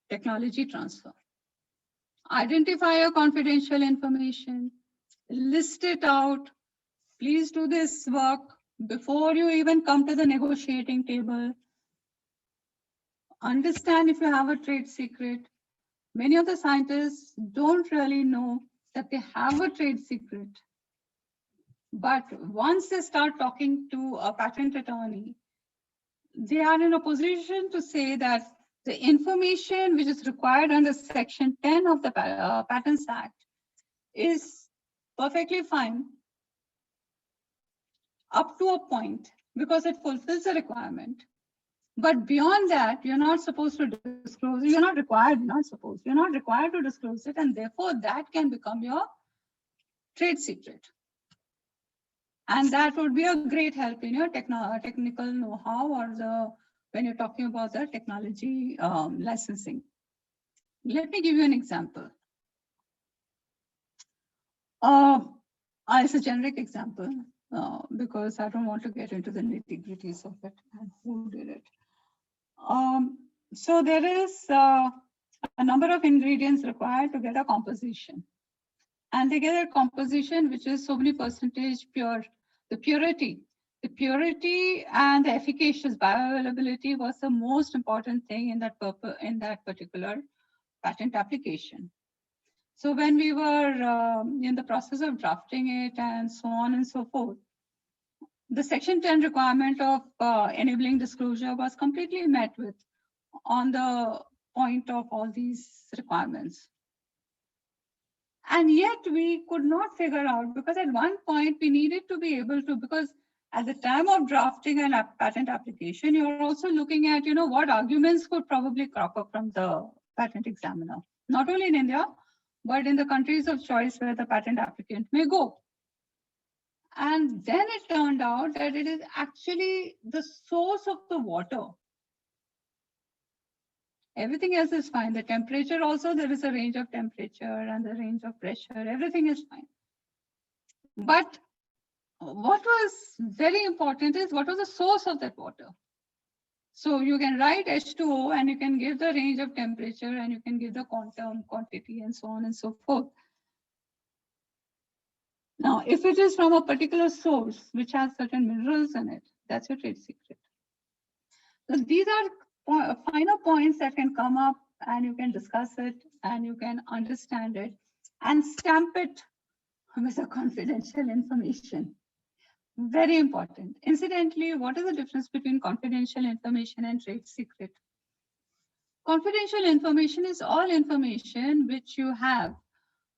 technology transfer. Identify your confidential information, list it out. Please do this work before you even come to the negotiating table. Understand if you have a trade secret. Many of the scientists don't really know that they have a trade secret. But once they start talking to a patent attorney, they are in a position to say that the information which is required under Section 10 of the Patents Act is perfectly fine up to a point because it fulfills the requirement. But beyond that, you're not supposed to disclose it. You're not required, not supposed. You're not required to disclose it. And therefore, that can become your trade secret. And that would be a great help in your technical know-how or when you're talking about the technology licensing. Let me give you an example. It's a generic example because I don't want to get into the nitty-gritties of it and who did it. So there is a number of ingredients required to get a composition. And they get a composition which is so many percentage pure. The purity and the efficacious bioavailability was the most important thing in that particular patent application. So when we were in the process of drafting it and so on and so forth, the Section 10 requirement of enabling disclosure was completely met with on the point of all these requirements. And yet we could not figure out, because at one point we needed to be able to, because at the time of drafting an patent application, you're also looking at, what arguments could probably crop up from the patent examiner, not only in India, but in the countries of choice where the patent applicant may go. And then it turned out that it is actually the source of the water. Everything else is fine. The temperature also, there is a range of temperature and the range of pressure. Everything is fine. But what was very important is what was the source of that water. So you can write H2O and you can give the range of temperature and you can give the quantum, quantity and so on and so forth. Now, if it is from a particular source which has certain minerals in it, that's your trade secret. So these are finer points that can come up and you can discuss it and you can understand it and stamp it with a confidential information. Very important. Incidentally, what is the difference between confidential information and trade secret? Confidential information is all information which you have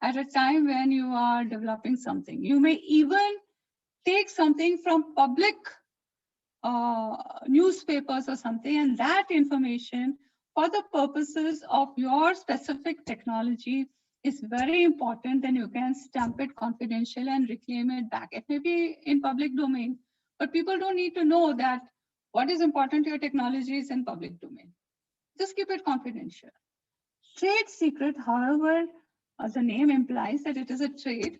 at a time when you are developing something. You may even take something from public newspapers or something, and that information for the purposes of your specific technology is very important. Then you can stamp it confidential and reclaim it back. It may be in public domain, but people don't need to know that what is important to your technology is in public domain. Just keep it confidential. Trade secret, however, the name implies that it is a trade.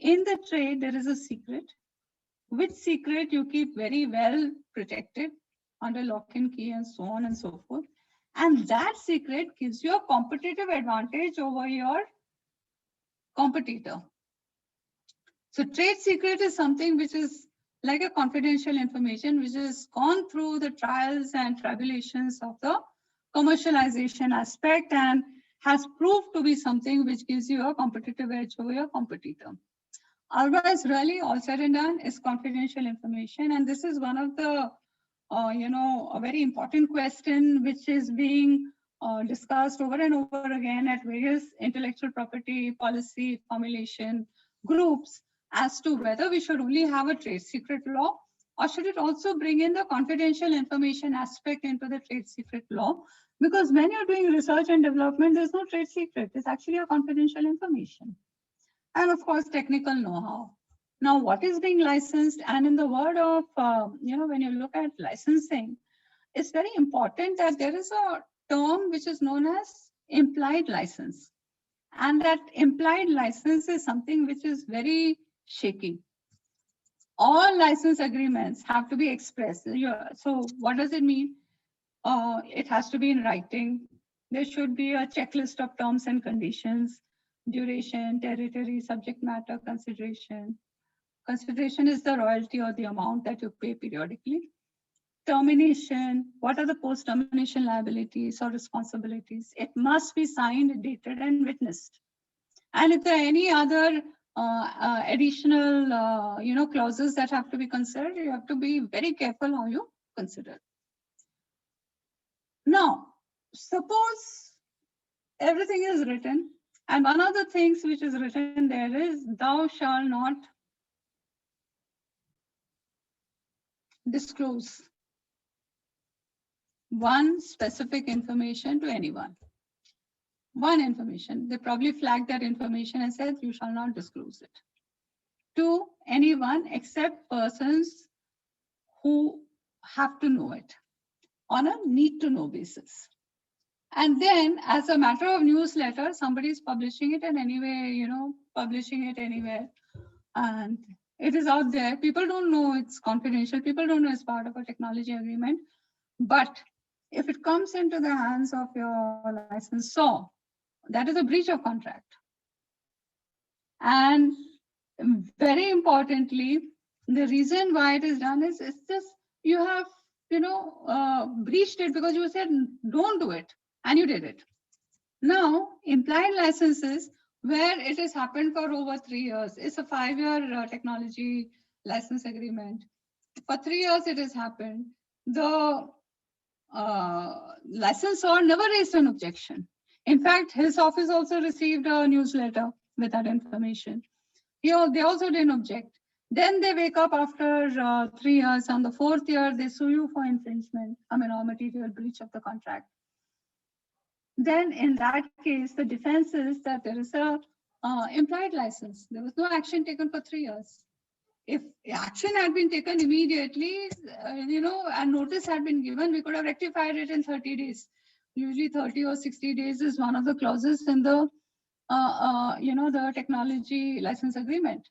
In the trade, there is a secret, which secret you keep very well protected under lock and key and so on and so forth. And that secret gives you a competitive advantage over your competitor. So trade secret is something which is like a confidential information, which has gone through the trials and tribulations of the commercialization aspect and has proved to be something which gives you a competitive edge over your competitor. Otherwise, really, all said and done is confidential information. And this is one of the, a very important question which is being discussed over and over again at various intellectual property policy formulation groups as to whether we should only have a trade secret law or should it also bring in the confidential information aspect into the trade secret law. Because when you're doing research and development, there's no trade secret. It's actually a confidential information. And of course, technical know-how. Now, what is being licensed? And in the word of, when you look at licensing, it's very important that there is a term which is known as implied license. And that implied license is something which is very shaky. All license agreements have to be expressed. So what does it mean? It has to be in writing. There should be a checklist of terms and conditions, duration, territory, subject matter, consideration. Consideration is the royalty or the amount that you pay periodically. Termination, what are the post-termination liabilities or responsibilities? It must be signed, dated, and witnessed. And if there are any other additional, clauses that have to be considered. You have to be very careful how you consider. Now, suppose everything is written, and one of the things which is written there is, thou shalt not disclose one specific information to anyone. One information. They probably flagged that information and said, you shall not disclose it to anyone except persons who have to know it on a need to know basis. And then as a matter of newsletter, somebody is publishing it and anyway, publishing it anywhere. And it is out there. People don't know it's confidential. People don't know it's part of a technology agreement. But if it comes into the hands of your licensor, that is a breach of contract. And very importantly, the reason why it is done is it's just you have, breached it because you said don't do it and you did it. Now, implied licenses where it has happened for over 3 years. It's a 5-year technology license agreement. For 3 years it has happened. The licensor never raised an objection. In fact, his office also received a newsletter with that information. They also didn't object. Then they wake up after 3 years. On the 4th year, they sue you for infringement, or material breach of the contract. Then in that case, the defense is that there is a implied license. There was no action taken for 3 years. If action had been taken immediately, and notice had been given, we could have rectified it in 30 days. Usually 30 or 60 days is one of the clauses in the, the technology license agreement.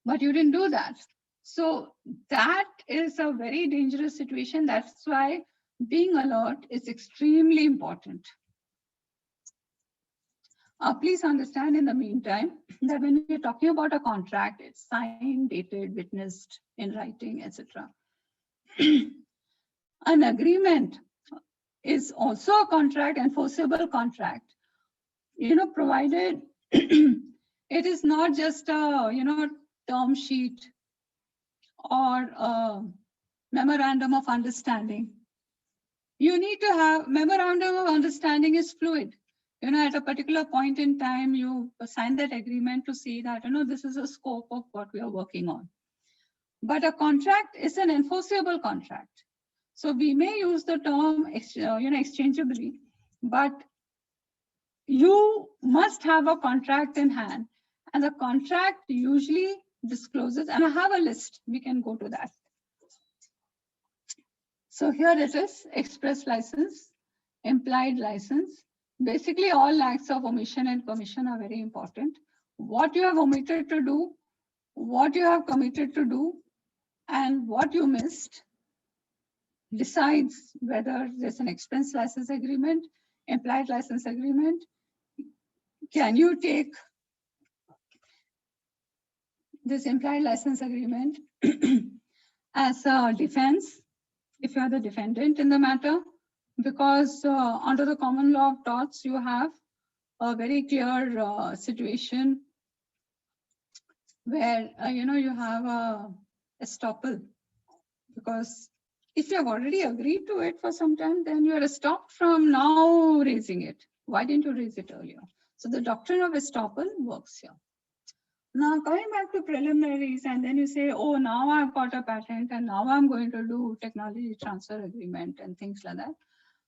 But you didn't do that. So that is a very dangerous situation. That's why being alert is extremely important. Please understand in the meantime that when we're talking about a contract, it's signed, dated, witnessed in writing, etc. An agreement is also a contract, enforceable contract, provided it is not just a, term sheet or a memorandum of understanding. You need to have memorandum of understanding is fluid. At a particular point in time, you sign that agreement to see that, this is the scope of what we are working on. But a contract is an enforceable contract. So we may use the term, exchangeably, but you must have a contract in hand. And the contract usually discloses, and I have a list, we can go to that. So here it is, express license, implied license. Basically, all acts of omission and commission are very important. What you have omitted to do, what you have committed to do, and what you missed decides whether there's an expense license agreement, implied license agreement. Can you take this implied license agreement as a defense if you are the defendant in the matter? Because under the common law of torts, you have a very clear situation where, you have a estoppel. Because if you have already agreed to it for some time, then you are stopped from now raising it. Why didn't you raise it earlier? So the doctrine of estoppel works here. Now coming back to preliminaries, and then you say, oh, now I've got a patent and now I'm going to do technology transfer agreement and things like that.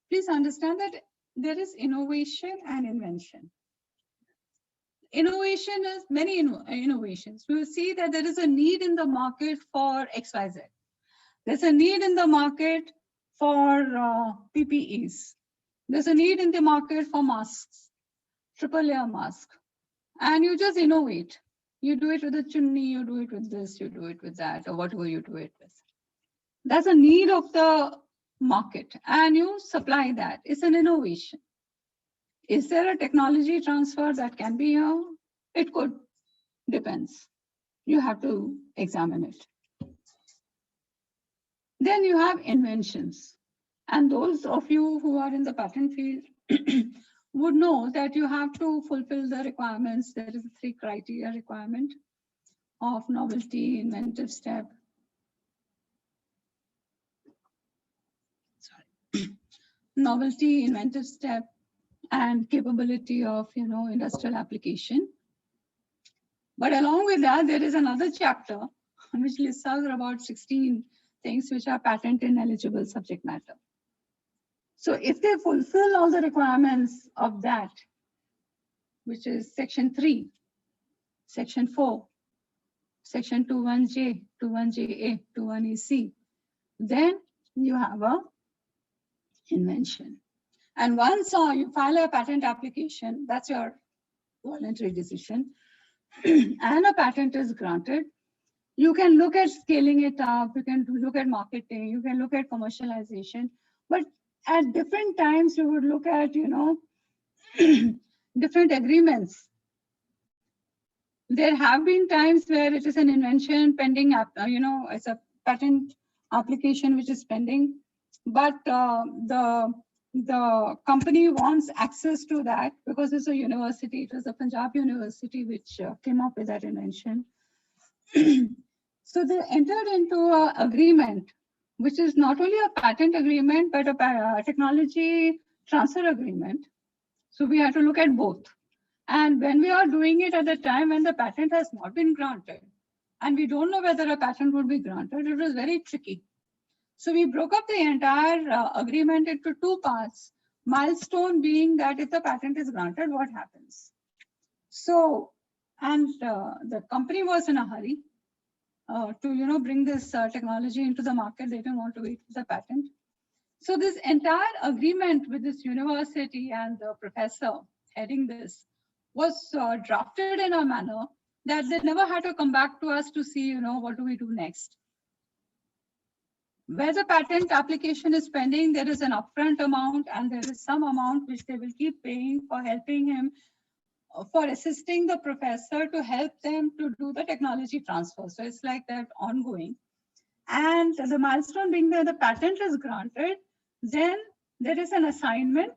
Please understand that there is innovation and invention. Innovation is many innovations. We will see that there is a need in the market for XYZ. There's a need in the market for PPEs. There's a need in the market for masks, triple layer mask. And you just innovate. You do it with a chimney, you do it with this, you do it with that, or whatever you do it with. That's a need of the market, and you supply that. It's an innovation. Is there a technology transfer that can be here? It could, depends. You have to examine it. Then you have inventions. And those of you who are in the patent field would know that you have to fulfill the requirements. There is a 3 criteria requirement of novelty, inventive step. Novelty, inventive step, and capability of, industrial application. But along with that, there is another chapter which lists out about 16 things which are patent ineligible subject matter. So if they fulfill all the requirements of that, which is section 3, section 4, section 21J, 21JA, 21EC, then you have a invention. And once you file a patent application, that's your voluntary decision, and a patent is granted, you can look at scaling it up, you can look at marketing, you can look at commercialization, but at different times you would look at, different agreements. There have been times where it is an invention pending, it's a patent application which is pending, but the company wants access to that because it's a university, it was a Punjab university which came up with that invention. So they entered into an agreement, which is not only a patent agreement, but a technology transfer agreement. So we have to look at both. And when we are doing it at the time when the patent has not been granted, and we don't know whether a patent would be granted, it was very tricky. So we broke up the entire agreement into 2 parts. Milestone being that if the patent is granted, what happens? So, and the company was in a hurry to bring this technology into the market. They didn't want to wait for the patent. So this entire agreement with this university and the professor heading this was drafted in a manner that they never had to come back to us to see, what do we do next. Where the patent application is pending, there is an upfront amount and there is some amount which they will keep paying for helping him, for assisting the professor to help them to do the technology transfer. So it's like that ongoing. And the milestone being that the patent is granted, then there is an assignment.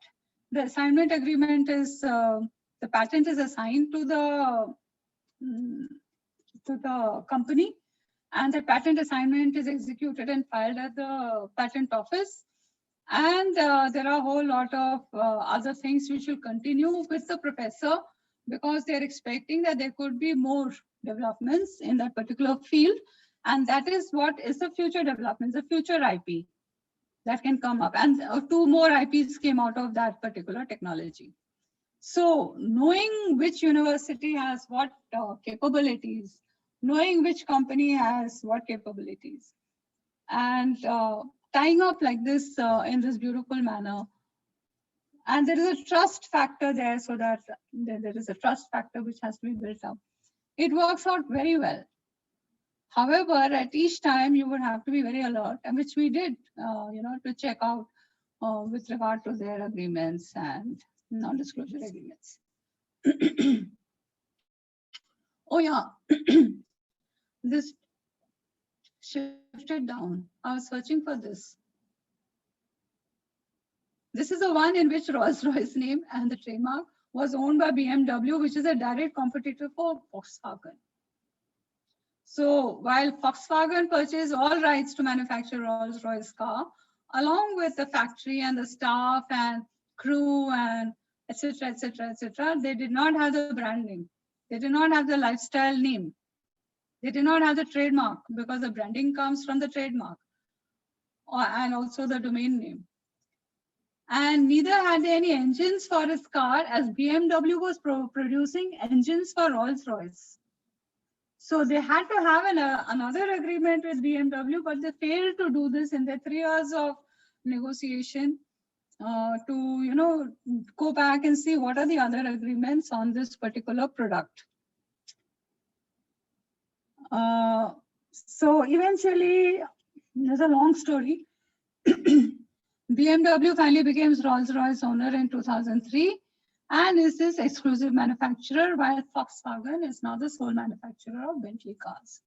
The assignment agreement is, the patent is assigned to the company, and the patent assignment is executed and filed at the patent office. And there are a whole lot of other things which will continue with the professor because they're expecting that there could be more developments in that particular field. And that is what is the future developments, the future IP that can come up. And 2 more IPs came out of that particular technology. So knowing which university has what capabilities, knowing which company has what capabilities, and tying up like this in this beautiful manner. And there is a trust factor there, so that there is a trust factor which has to be built up. It works out very well. However, at each time you would have to be very alert, and which we did, to check out with regard to their agreements and non-disclosure agreements. Oh yeah, this shifted down. I was searching for this. This is the one in which Rolls-Royce name and the trademark was owned by BMW, which is a direct competitor for Volkswagen. So while Volkswagen purchased all rights to manufacture Rolls-Royce car, along with the factory and the staff and crew and etc., they did not have the brand name. They did not have the lifestyle name. They did not have the trademark because the branding comes from the trademark and also the domain name. And neither had they any engines for his car, as BMW was producing engines for Rolls-Royce. So they had to have another agreement with BMW, but they failed to do this in their 3 years of negotiation to go back and see what are the other agreements on this particular product. So eventually, there's a long story. BMW finally became Rolls-Royce owner in 2003 and is this exclusive manufacturer, while Volkswagen is now the sole manufacturer of Bentley cars.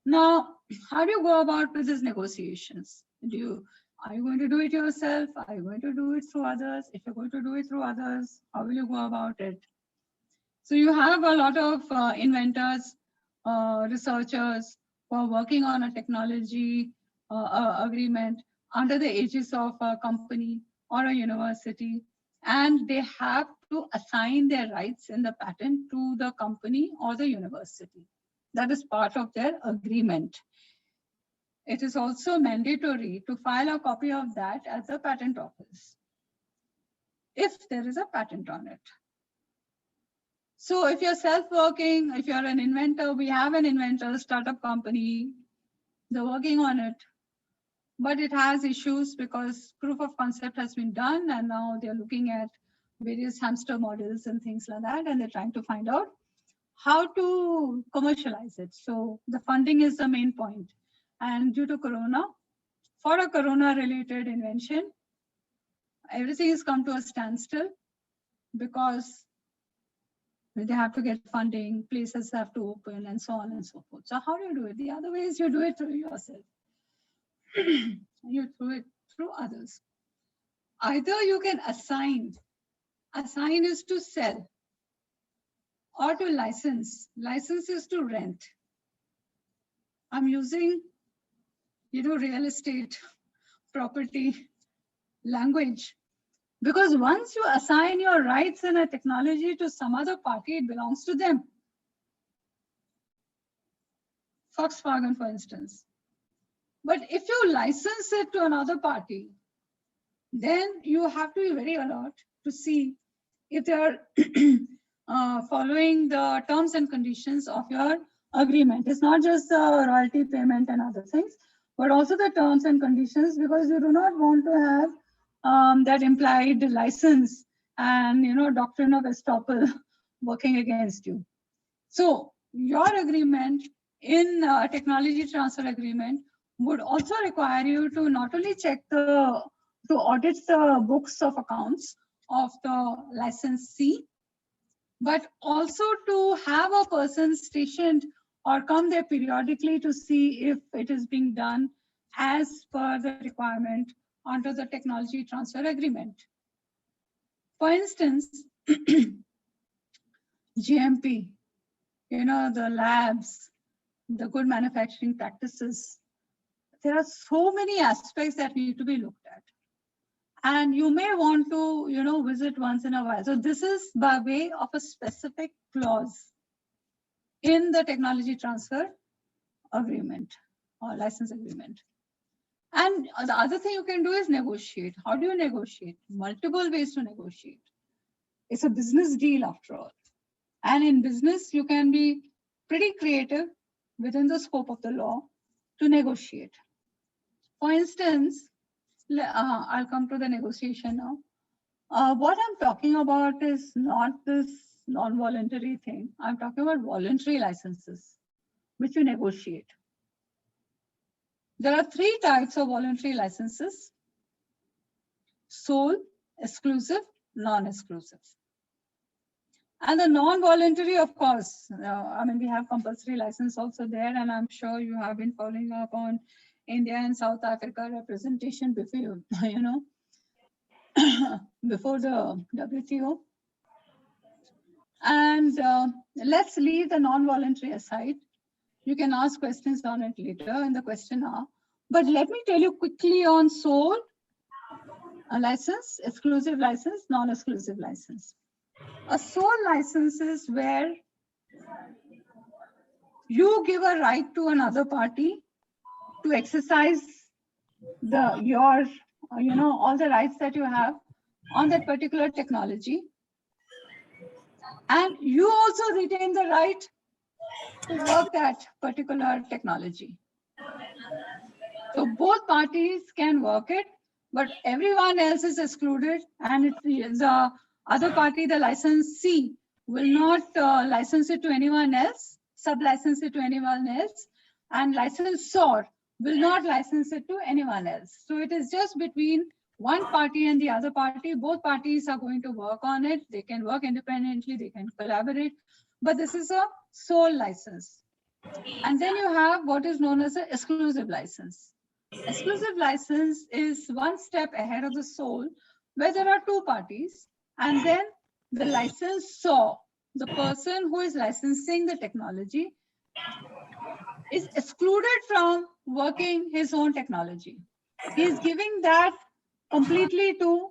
Now, how do you go about with these negotiations? Are you going to do it yourself? Are you going to do it through others? If you're going to do it through others, how will you go about it? So you have a lot of inventors, researchers who are working on a technology agreement under the aegis of a company or a university, and they have to assign their rights in the patent to the company or the university. That is part of their agreement. It is also mandatory to file a copy of that at the patent office if there is a patent on it. So if you're self-working, if you're an inventor, we have an inventor startup company, they're working on it, but it has issues because proof of concept has been done and now they're looking at various hamster models and things like that, and they're trying to find out how to commercialize it. So the funding is the main point. And due to Corona, for a Corona-related invention, everything has come to a standstill because they have to get funding, places have to open, and so on and so forth. So how do you do it? The other way is you do it through yourself. You do it through others. Either you can assign. Assign is to sell or to license. License is to rent. I'm using, real estate, property, language. Because once you assign your rights in a technology to some other party, it belongs to them. Volkswagen, for instance. But if you license it to another party, then you have to be very alert to see if they are following the terms and conditions of your agreement. It's not just the royalty payment and other things, but also the terms and conditions, because you do not want to have that implied license and doctrine of estoppel working against you. So your agreement in a technology transfer agreement would also require you to not only check to audit the books of accounts of the licensee, but also to have a person stationed or come there periodically to see if it is being done as per the requirement under the technology transfer agreement. For instance, GMP, the labs, the good manufacturing practices. There are so many aspects that need to be looked at. And you may want to, visit once in a while. So this is by way of a specific clause in the technology transfer agreement or license agreement. And the other thing you can do is negotiate. How do you negotiate? Multiple ways to negotiate. It's a business deal after all. And in business, you can be pretty creative within the scope of the law to negotiate. For instance, I'll come to the negotiation now. What I'm talking about is not this non-voluntary thing. I'm talking about voluntary licenses, which you negotiate. There are 3 types of voluntary licenses: sole, exclusive, non-exclusive. And the non-voluntary, of course, we have compulsory license also there, and I'm sure you have been following up on India and South Africa representation before, before the WTO. And let's leave the non-voluntary aside. You can ask questions on it later in the question hour. But let me tell you quickly on sole license, exclusive license, non-exclusive license. A sole license is where you give a right to another party to exercise your all the rights that you have on that particular technology, and you also retain the right to work that particular technology. So both parties can work it, but everyone else is excluded, and it's the other party, the licensee, will not license it to anyone else, sub-license it to anyone else, and licensor will not license it to anyone else. So it is just between one party and the other party. Both parties are going to work on it. They can work independently, they can collaborate, but this is a sole license. And then you have what is known as an exclusive license. Exclusive license is one step ahead of the sole, where there are two parties, and then the licensor, the person who is licensing the technology, is excluded from working his own technology. He is giving that completely to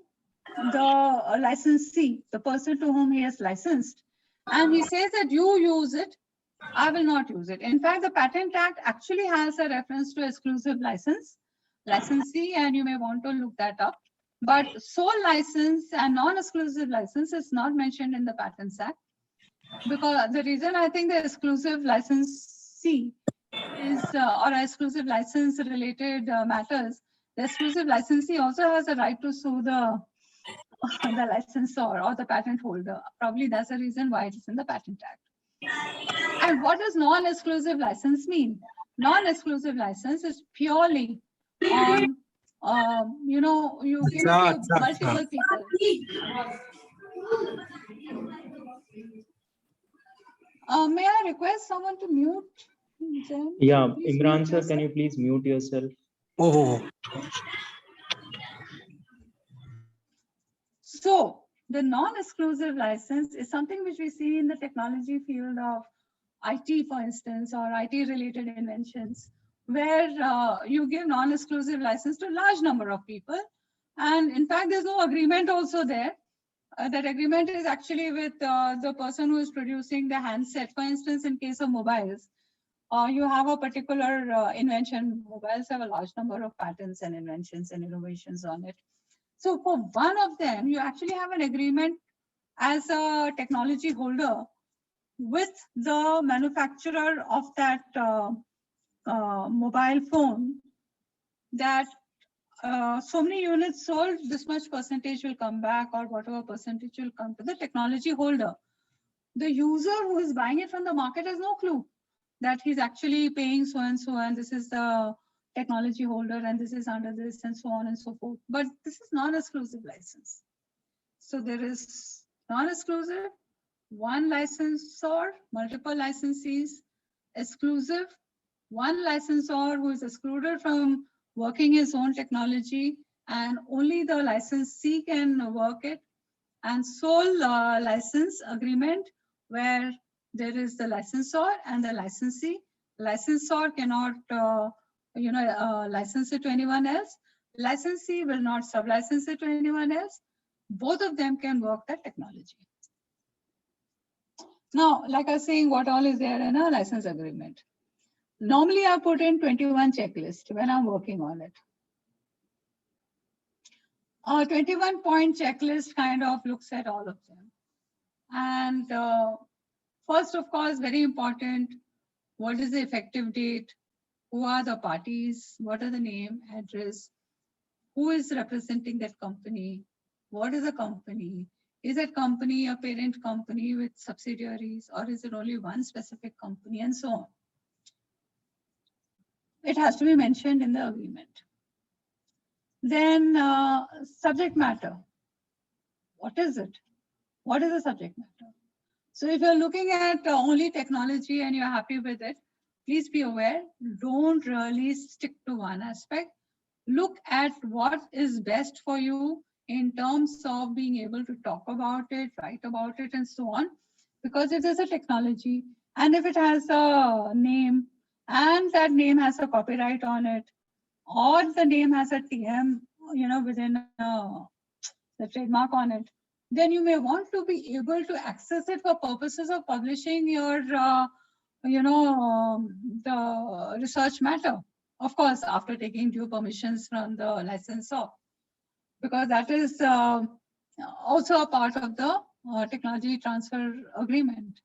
the licensee, the person to whom he has licensed. And he says that you use it, I will not use it. In fact, the Patent Act actually has a reference to exclusive licensee, and you may want to look that up. But sole license and non-exclusive license is not mentioned in the Patents Act. Because the reason I think the exclusive licensee is, or exclusive license related matters, the exclusive licensee also has a right to sue the licensor or the patent holder. Probably that's the reason why it is in the Patent Act. And what does non-exclusive license mean? Non-exclusive license is purely on, you give it to multiple people. May I request someone to mute them? Yeah, Please Imran mute sir, yourself. can you please mute yourself? Oh, So the non-exclusive license is something which we see in the technology field of IT, for instance, or IT related inventions, where you give non-exclusive license to a large number of people. And in fact, there's no agreement also there. That agreement is actually with the person who is producing the handset. For instance, in case of mobiles, you have a particular invention. Mobiles have a large number of patents and inventions and innovations on it. So for one of them, you actually have an agreement as a technology holder with the manufacturer of that mobile phone, that so many units sold, this much percentage will come back, or whatever percentage will come to the technology holder. The user who is buying it from the market has no clue that he's actually paying so and so, and this is the technology holder, and this is under this, and so on and so forth. But this is non-exclusive license. So there is non-exclusive, one licensor, multiple licensees, exclusive, one licensor who is excluded from working his own technology, and only the licensee can work it, and sole license agreement, where there is the licensor and the licensee. Licensor cannot license it to anyone else. Licensee will not sub-license it to anyone else. Both of them can work that technology. Now, like I was saying, what all is there in a license agreement? Normally, I put in 21 checklist when I'm working on it. A 21-point checklist kind of looks at all of them. And first, of course, very important, what is the effective date? Who are the parties? What are the name, address? Who is representing that company? What is a company? Is that company a parent company with subsidiaries, or is it only one specific company, and so on? It has to be mentioned in the agreement. Then subject matter. What is it? What is the subject matter? So if you're looking at only technology and you're happy with it, please be aware, don't really stick to one aspect. Look at what is best for you in terms of being able to talk about it, write about it, and so on. Because if there's a technology, and if it has a name, and that name has a copyright on it, or the name has a TM, within the trademark on it, then you may want to be able to access it for purposes of publishing your, the research matter. Of course, after taking due permissions from the licensor, because that is also a part of the technology transfer agreement.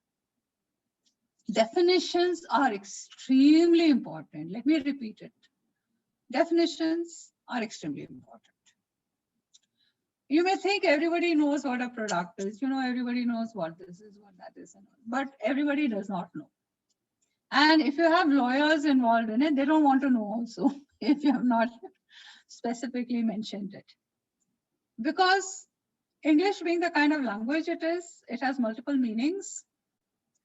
Definitions are extremely important. Let me repeat it. Definitions are extremely important. You may think everybody knows what a product is. Everybody knows what this is, what that is, but everybody does not know. And if you have lawyers involved in it, they don't want to know also if you have not specifically mentioned it. Because English being the kind of language it is, it has multiple meanings.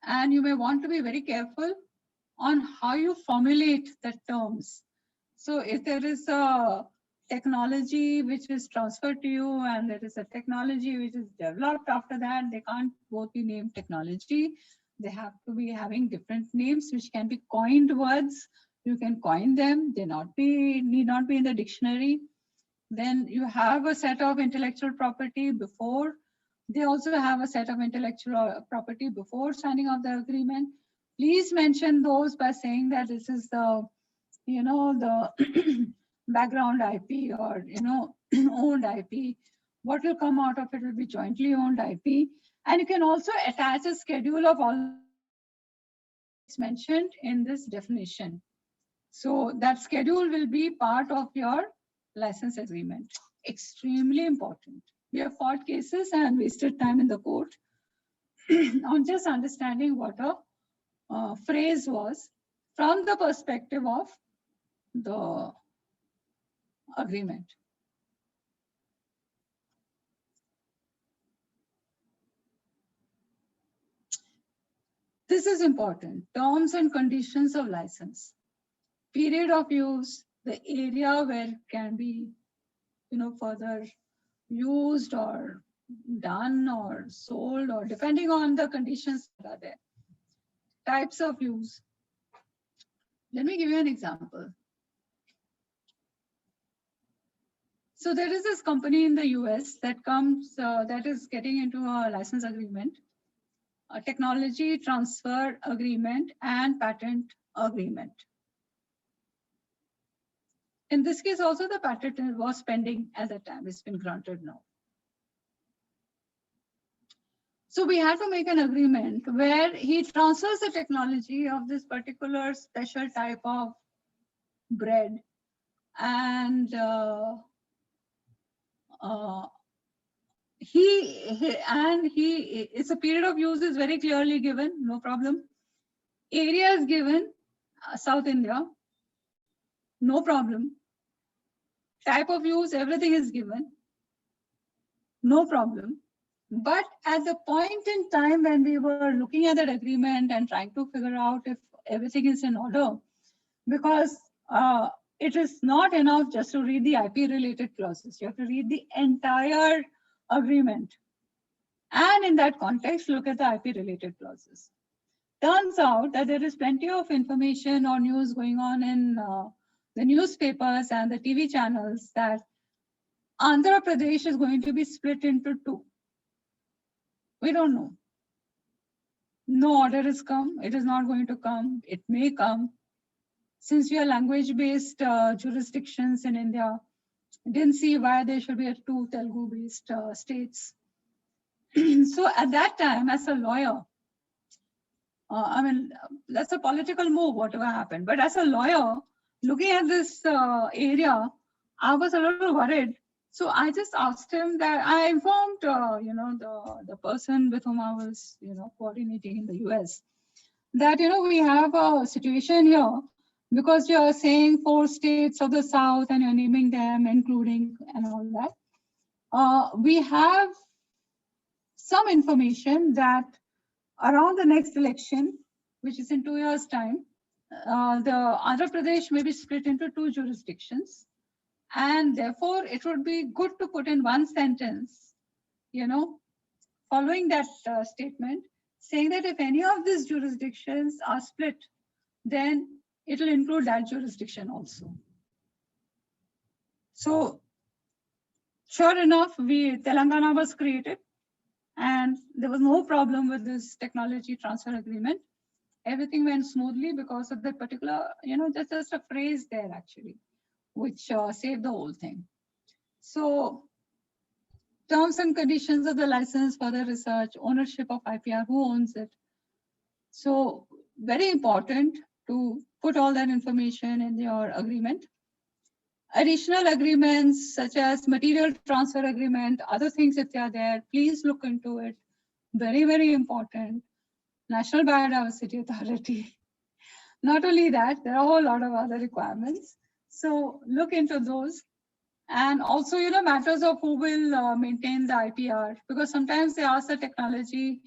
And you may want to be very careful on how you formulate the terms. So if there is a technology which is transferred to you and there is a technology which is developed after that, they can't both be named technology. They have to be having different names which can be coined words. You can coin them. They need not be in the dictionary. Then you have a set of intellectual property before. They also have a set of intellectual property before signing of the agreement. Please mention those by saying that this is the, the background IP or, owned IP. What will come out of it will be jointly owned IP. And you can also attach a schedule of all mentioned in this definition. So that schedule will be part of your license agreement. Extremely important. We have fought cases and wasted time in the court on just understanding what a phrase was from the perspective of the agreement. This is important. Terms and conditions of license. Period of use, the area where it can be, further used or done or sold, or depending on the conditions that are there. Types of use. Let me give you an example. So there is this company in the US that is getting into a license agreement, a technology transfer agreement and patent agreement. In this case also the patent was pending at that time. It's been granted now. So we had to make an agreement where he transfers the technology of this particular special type of bread, and it's a period of use is very clearly given, no problem. Area is given, South India, no problem. Type of use, everything is given, no problem. But at the point in time when we were looking at that agreement and trying to figure out if everything is in order, because it is not enough just to read the IP related clauses. You have to read the entire agreement. And in that context, look at the IP related clauses. Turns out that there is plenty of information or news going on in the newspapers and the TV channels that Andhra Pradesh is going to be split into two. We don't know. No order has come. It is not going to come. It may come. Since we are language-based jurisdictions in India, didn't see why there should be two Telugu-based states. So at that time, as a lawyer, that's a political move, whatever happened. But as a lawyer, looking at this area, I was a little worried. So I just asked him that I informed, the person with whom I was, coordinating in the US, that, we have a situation here because you are saying 4 states of the South and you're naming them, including and all that. We have some information that around the next election, which is in 2 years' time, the Andhra Pradesh may be split into 2 jurisdictions. And therefore, it would be good to put in one sentence, following that statement, saying that if any of these jurisdictions are split, then it will include that jurisdiction also. So, sure enough, Telangana was created, and there was no problem with this technology transfer agreement. Everything went smoothly because of that particular, there's just a phrase there actually, which saved the whole thing. So terms and conditions of the license, further research, ownership of IPR, who owns it. So very important to put all that information in your agreement. Additional agreements such as material transfer agreement, other things if they are there, please look into it. Very, very important. National Biodiversity Authority. Not only that, there are a whole lot of other requirements. So look into those. And also, matters of who will maintain the IPR, because sometimes they ask the technology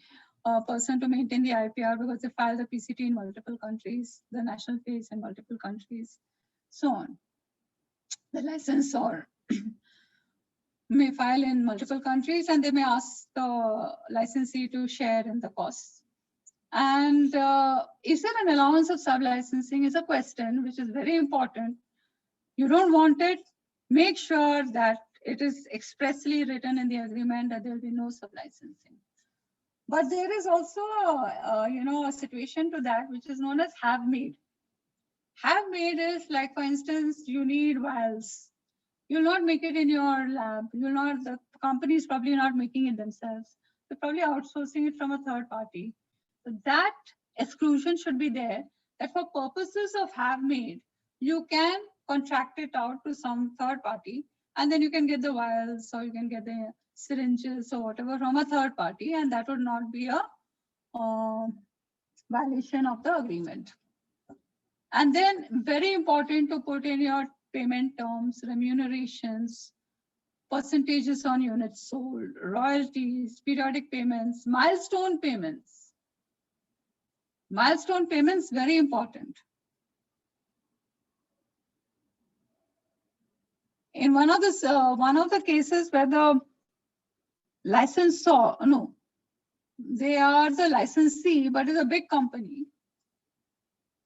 person to maintain the IPR because they file the PCT in multiple countries, the national phase in multiple countries, so on. the licensor may file in multiple countries, and they may ask the licensee to share in the costs. And is there an allowance of sub-licensing is a question which is very important. You don't want it, make sure that it is expressly written in the agreement that there will be no sub-licensing. But there is also, a situation to that which is known as have-made. Have-made is like, for instance, you need vials. You'll not make it in your lab. The company is probably not making it themselves. They're probably outsourcing it from a third party. So that exclusion should be there, that for purposes of have-made, you can contract it out to some third party, and then you can get the vials or you can get the syringes or whatever from a third party, and that would not be a violation of the agreement. And then very important to put in your payment terms, remunerations, percentages on units sold, royalties, periodic payments, milestone payments. Milestone payments, very important. In one of the cases where the licensor, no, they are the licensee, but it's a big company.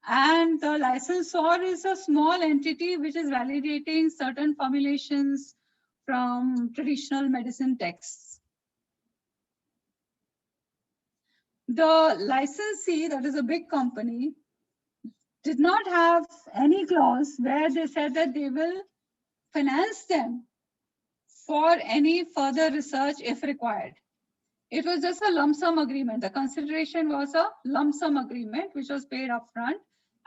And the licensor is a small entity which is validating certain formulations from traditional medicine texts. The licensee, that is a big company, did not have any clause where they said that they will finance them for any further research if required. It was just a lump sum agreement. The consideration was a lump sum agreement which was paid upfront.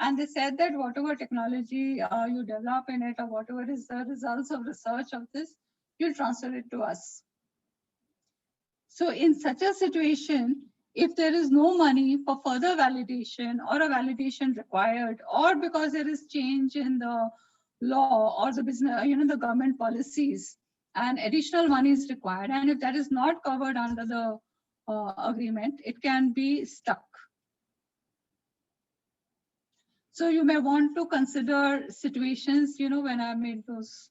And they said that whatever technology you develop in it or whatever is the results of research of this, you'll transfer it to us. So in such a situation, if there is no money for further validation or a validation required, or because there is change in the law or the business, the government policies, and additional money is required, and if that is not covered under the agreement, it can be stuck. So you may want to consider situations, when I made those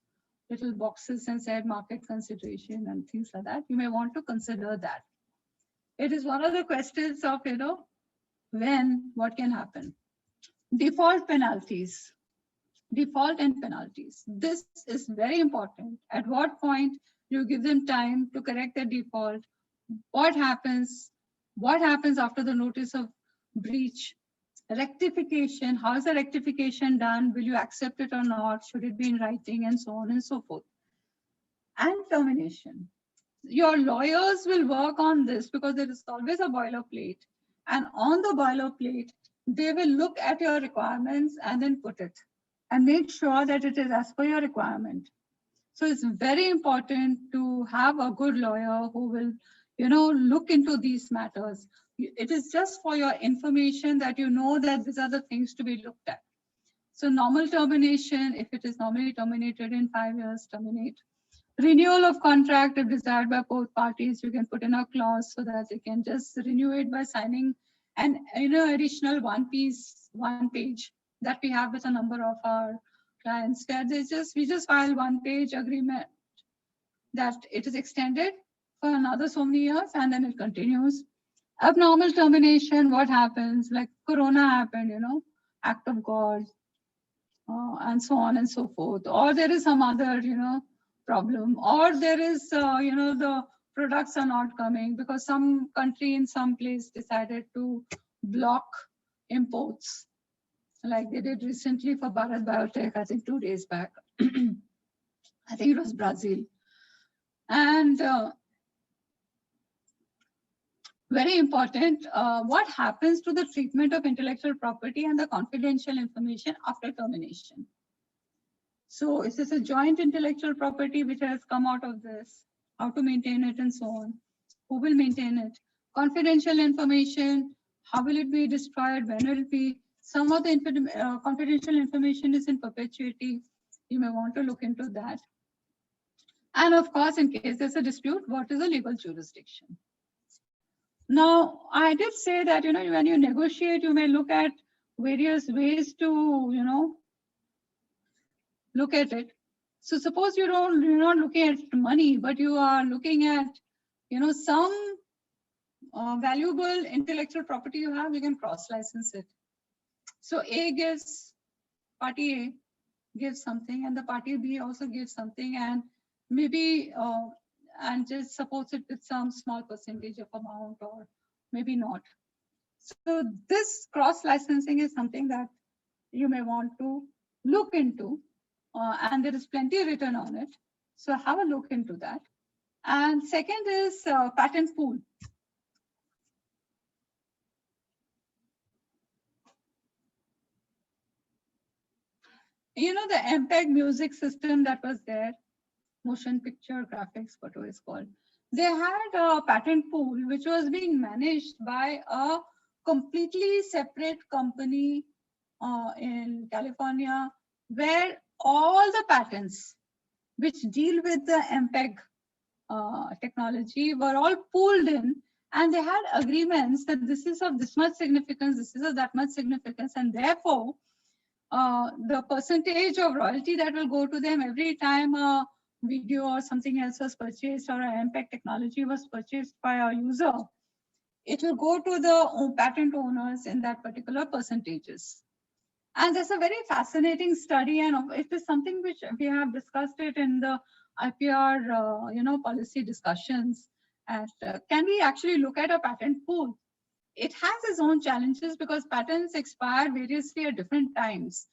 little boxes and said market consideration and things like that, you may want to consider that. It is one of the questions of, what can happen. Default penalties. Default and penalties. This is very important. At what point you give them time to correct their default? What happens? What happens after the notice of breach? Rectification, how is the rectification done? Will you accept it or not? Should it be in writing, and so on and so forth? And termination. Your lawyers will work on this because there is always a boilerplate. And on the boilerplate, they will look at your requirements and then put it and make sure that it is as per your requirement. So it's very important to have a good lawyer who will, look into these matters. It is just for your information that that these are the things to be looked at. So normal termination, if it is normally terminated in 5 years, terminate. Renewal of contract, if desired by both parties, you can put in a clause so that they can just renew it by signing an additional one page that we have with a number of our clients, where we just file 1-page agreement that it is extended for another so many years, and then it continues. Abnormal termination, what happens? Like Corona happened, act of God, and so on and so forth. Or there is some other, problem. Or there is, the products are not coming because some country in some place decided to block imports, like they did recently for Bharat Biotech, I think 2 days back. I think it was Brazil. And very important, what happens to the treatment of intellectual property and the confidential information after termination? So is this a joint intellectual property which has come out of this? How to maintain it and so on? Who will maintain it? Confidential information, how will it be destroyed? When will it be? Some of the confidential information is in perpetuity. You may want to look into that. And of course, in case there's a dispute, what is the legal jurisdiction? Now, I did say that, when you negotiate, you may look at various ways to, look at it. So suppose you're not looking at money, but you are looking at, some valuable intellectual property you have, you can cross-license it. So party A gives something, and the party B also gives something, and maybe and just supports it with some small percentage of amount, or maybe not. So this cross-licensing is something that you may want to look into, and there is plenty written on it. So have a look into that. And second is patent pool. The MPEG music system that was there, motion picture graphics, what it was called. They had a patent pool which was being managed by a completely separate company in California, where all the patents which deal with the MPEG technology were all pooled in, and they had agreements that this is of this much significance, this is of that much significance, and therefore the percentage of royalty that will go to them every time a video or something else was purchased, or an MPEG technology was purchased by a user, it will go to the patent owners in that particular percentages. And that's a very fascinating study, and it is something which we have discussed it in the IPR, policy discussions. And can we actually look at a patent pool? It has its own challenges because patents expire variously at different times,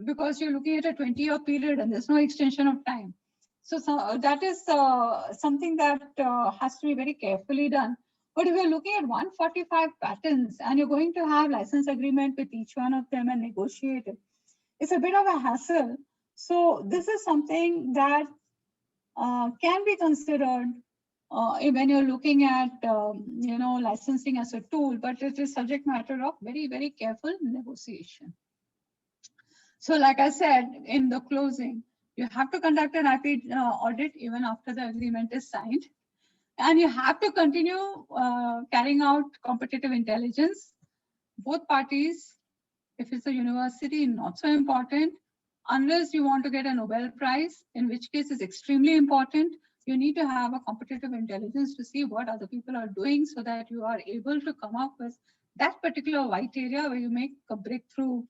because you're looking at a 20-year period and there's no extension of time. So that is something that has to be very carefully done. But if you're looking at 145 patents and you're going to have license agreement with each one of them and negotiate it, it's a bit of a hassle. So this is something that can be considered when you're looking at licensing as a tool, but it is subject matter of very, very careful negotiation. So like I said in the closing, you have to conduct an IP audit even after the agreement is signed. And you have to continue carrying out competitive intelligence. Both parties, if it's a university, not so important, unless you want to get a Nobel Prize, in which case it's extremely important. You need to have a competitive intelligence to see what other people are doing so that you are able to come up with that particular white area where you make a breakthrough,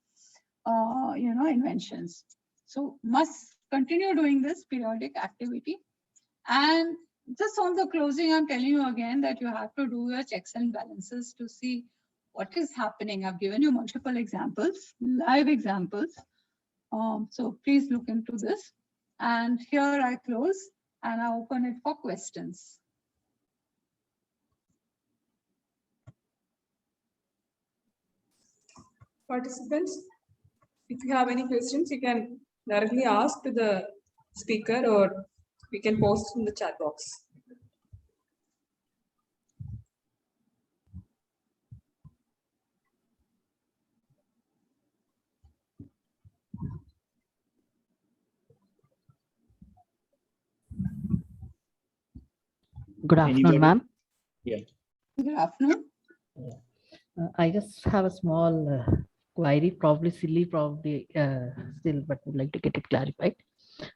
inventions. So must continue doing this periodic activity. And just on the closing, I'm telling you again that you have to do your checks and balances to see what is happening. I've given you multiple examples, live examples. So please look into this. And here I close and I open it for questions. Participants, if you have any questions, you can directly ask to the speaker, or we can post in the chat box. Good afternoon, ma'am. Yeah. Good afternoon. I just have a small query, probably silly, still, but would like to get it clarified.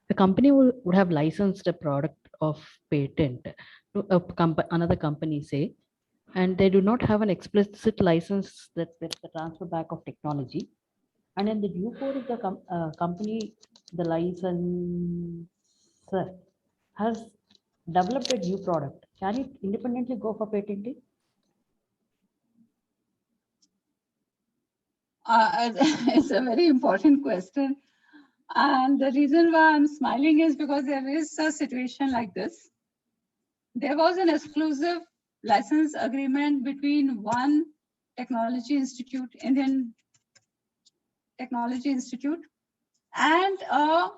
The company would have licensed a product of patent to another company, say, and they do not have an explicit license that the transfer back of technology. And in the due course of the company, the licensor has developed a new product. Can it independently go for patenting? It's a very important question. And the reason why I'm smiling is because there is a situation like this. There was an exclusive license agreement between one technology institute, Indian Technology Institute, and a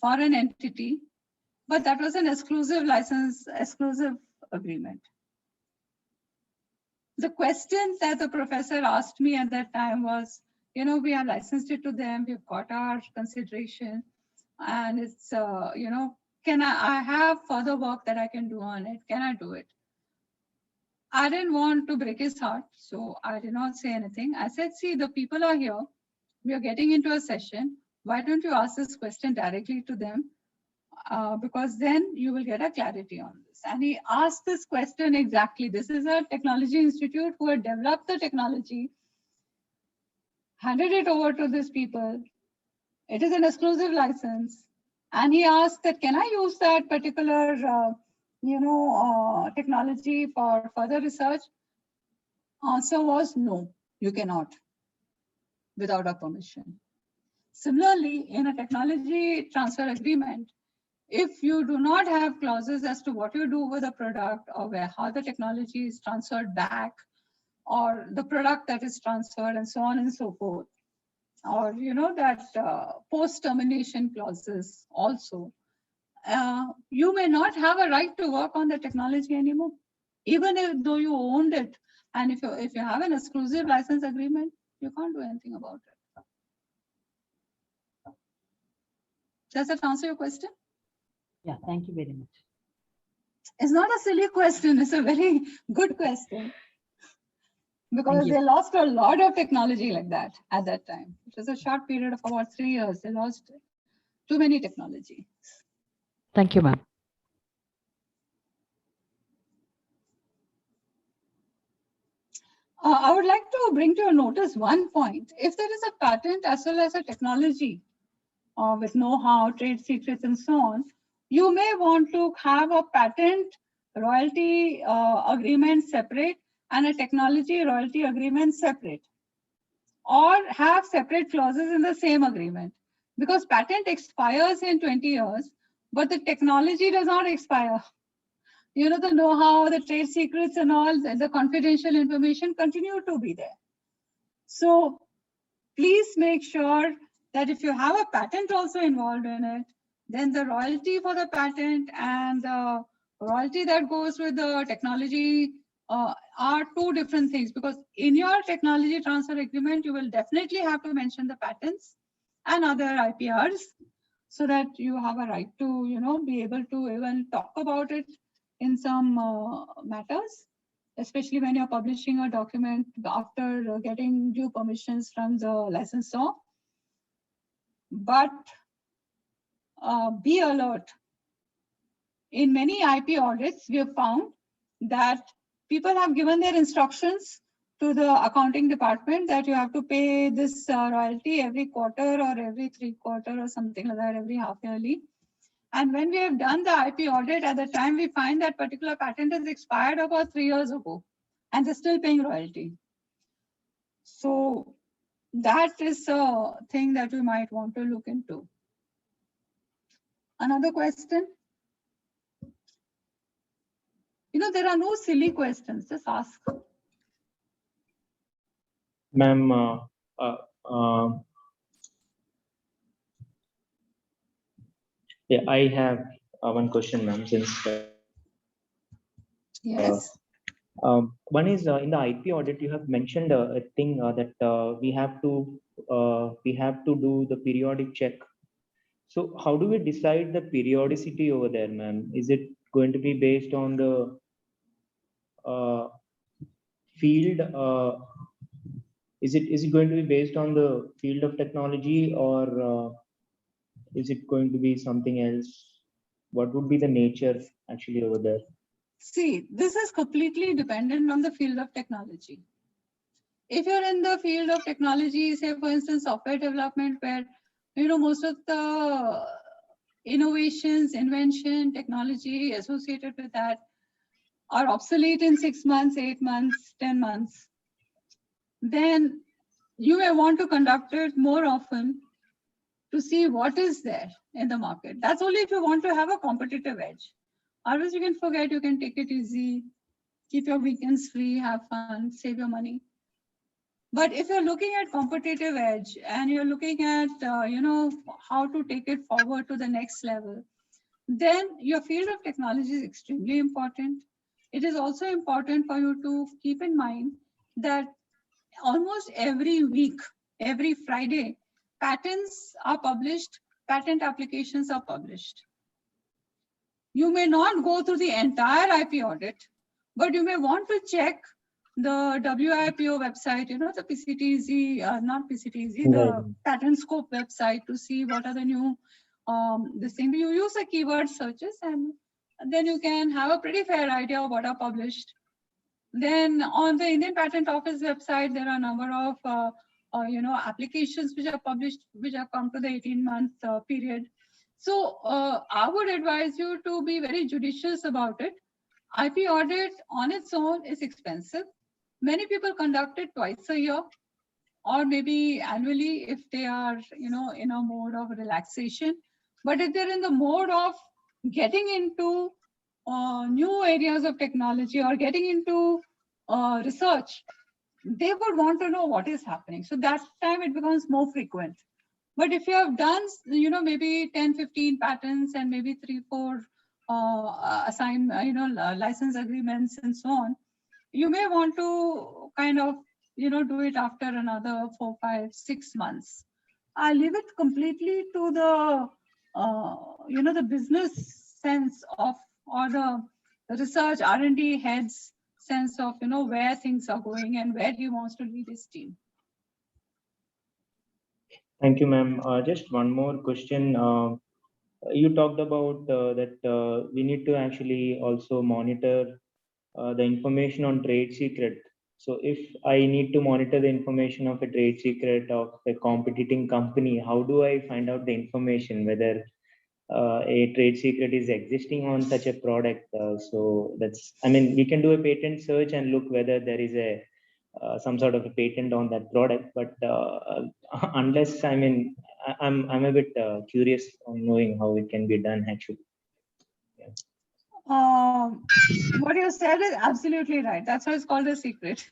foreign entity, but that was an exclusive agreement. The question that the professor asked me at that time was, we have licensed it to them, we've got our consideration, and it's, can I have further work that I can do on it? Can I do it? I didn't want to break his heart, so I did not say anything. I said, see, the people are here. We are getting into a session. Why don't you ask this question directly to them? Because then you will get a clarity on this. And he asked this question exactly. This is a technology institute who had developed the technology, handed it over to these people. It is an exclusive license. And he asked that, can I use that particular technology for further research? Answer was no, you cannot without our permission. Similarly, in a technology transfer agreement, if you do not have clauses as to what you do with a product or how the technology is transferred back or the product that is transferred and so on and so forth, or that post-termination clauses also, you may not have a right to work on the technology anymore, even though you owned it. And if you have an exclusive license agreement, you can't do anything about it. Does that answer your question? Yeah, thank you very much. It's not a silly question. It's a very good question. Because you. they lost a lot of technology like that at that time. It was a short period of about 3 years. They lost too many technology. Thank you, ma'am. I would like to bring to your notice one point. If there is a patent as well as a technology with know-how, trade secrets, and so on, you may want to have a patent royalty agreement separate and a technology royalty agreement separate, or have separate clauses in the same agreement, because patent expires in 20 years, but the technology does not expire. The know-how, the trade secrets and all, the confidential information continue to be there. So please make sure that if you have a patent also involved in it, then the royalty for the patent and the royalty that goes with the technology are two different things, because in your technology transfer agreement, you will definitely have to mention the patents and other IPRs so that you have a right to, be able to even talk about it in some matters, especially when you're publishing a document after getting due permissions from the licensor. But be alert. In many IP audits, we have found that people have given their instructions to the accounting department that you have to pay this royalty every quarter or every 3 quarters or something like that, every half yearly. And when we have done the IP audit, at the time we find that particular patent is expired about 3 years ago and they're still paying royalty. So that is a thing that we might want to look into. Another question? There are no silly questions, just ask. Ma'am, yeah, I have one question, ma'am, since Yes. one is in the IP audit, you have mentioned a thing that we have to do the periodic check. So how do we decide the periodicity over there, ma'am? Is it going to be based on the field? Is it going to be based on the field of technology, or is it going to be something else? What would be the nature actually over there? See, this is completely dependent on the field of technology. If you're in the field of technology, say for instance, software development, where most of the innovations, invention, technology associated with that are obsolete in 6 months, 8 months, 10 months, then you may want to conduct it more often to see what is there in the market. That's only if you want to have a competitive edge. Otherwise, you can forget, you can take it easy, keep your weekends free, have fun, save your money. But if you're looking at competitive edge and you're looking at, how to take it forward to the next level, then your field of technology is extremely important. It is also important for you to keep in mind that almost every week, every Friday, patents are published, patent applications are published. You may not go through the entire IP audit, but you may want to check the WIPO website, the PCTZ, not PCTZ, the Patent Scope website to see what are the new, this thing. You use the keyword searches and then you can have a pretty fair idea of what are published. Then on the Indian Patent Office website, there are a number of, applications which are published, which have come to the 18-month period. So I would advise you to be very judicious about it. IP audit on its own is expensive. Many people conduct it twice a year or maybe annually if they are, in a mode of relaxation. But if they're in the mode of getting into new areas of technology or getting into research, they would want to know what is happening. So that time it becomes more frequent. But if you have done, maybe 10, 15 patents and maybe 3, 4 license agreements and so on, you may want to kind of, do it after another 4, 5, 6 months. I leave it completely to the, the business sense of, or the research R&D heads sense of, where things are going and where he wants to lead his team. Thank you, ma'am. Just one more question. You talked about that we need to actually also monitor the information on trade secret. So if I need to monitor the information of a trade secret of a competing company, how do I find out the information whether a trade secret is existing on such a product? So that's, I mean, we can do a patent search and look whether there is a some sort of a patent on that product, but unless, I mean, I'm a bit curious on knowing how it can be done actually. What you said is absolutely right. That's why it's called a secret.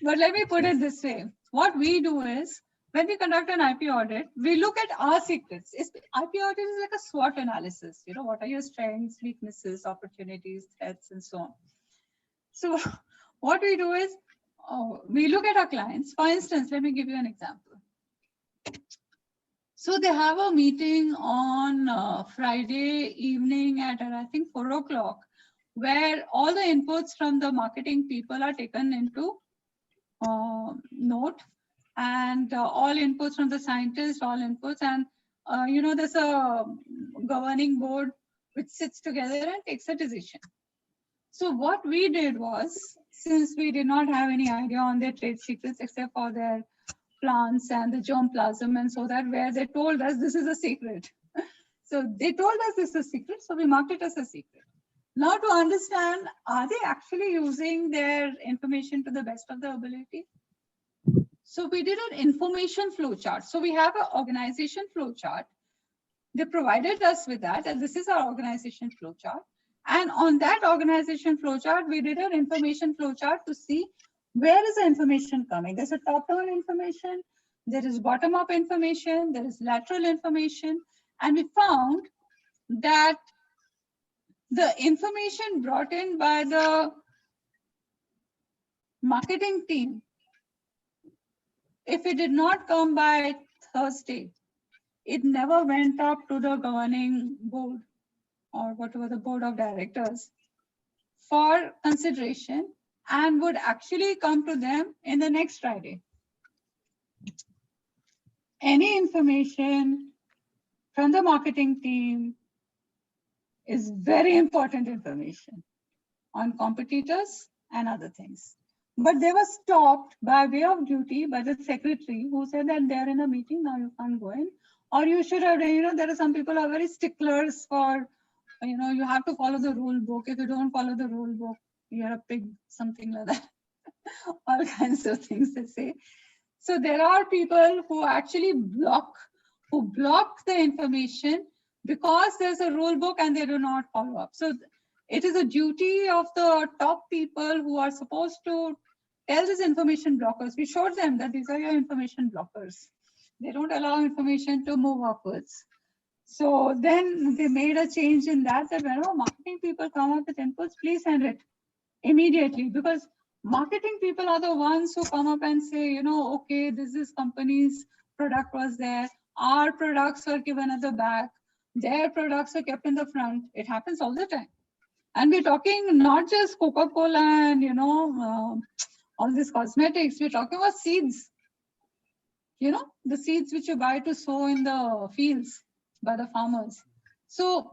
But let me put it this way. What we do is, when we conduct an IP audit, we look at our secrets. IP audit is like a SWOT analysis. What are your strengths, weaknesses, opportunities, threats, and so on. So what we do is, we look at our clients. For instance, let me give you an example. So they have a meeting on Friday evening at, I think, 4 o'clock, where all the inputs from the marketing people are taken into note, and all inputs from the scientists, all inputs, and there's a governing board which sits together and takes a decision. So what we did was, since we did not have any idea on their trade secrets except for their plants and the germplasm and so that, where they told us this is a secret. So they told us this is a secret, so we marked it as a secret. Now to understand, are they actually using their information to the best of their ability? So we did an information flow chart. So we have an organization flow chart. They provided us with that, and this is our organization flow chart. And on that organization flow chart, we did an information flow chart to see where is the information coming. There's a top-down information, there is bottom-up information, there is lateral information, and we found that the information brought in by the marketing team, if it did not come by Thursday, it never went up to the governing board or whatever, the board of directors, for consideration, and would actually come to them in the next Friday. Any information from the marketing team is very important information on competitors and other things. But they were stopped by way of duty by the secretary, who said that they're in a meeting, now you can't go in. Or you should have, there are some people who are very sticklers for, you have to follow the rule book. If you don't follow the rule book, you're a pig, something like that. All kinds of things they say. So there are people who actually block the information because there's a rule book and they do not follow up. So it is a duty of the top people who are supposed to tell these information blockers. We showed them that these are your information blockers. They don't allow information to move upwards. So then they made a change in that whenever marketing people come up with inputs, please send it immediately, because marketing people are the ones who come up and say, okay, this company's product was there. Our products were given at the back. Their products are kept in the front. It happens all the time. And we're talking not just Coca-Cola and, all these cosmetics. We're talking about seeds. The seeds which you buy to sow in the fields by the farmers. So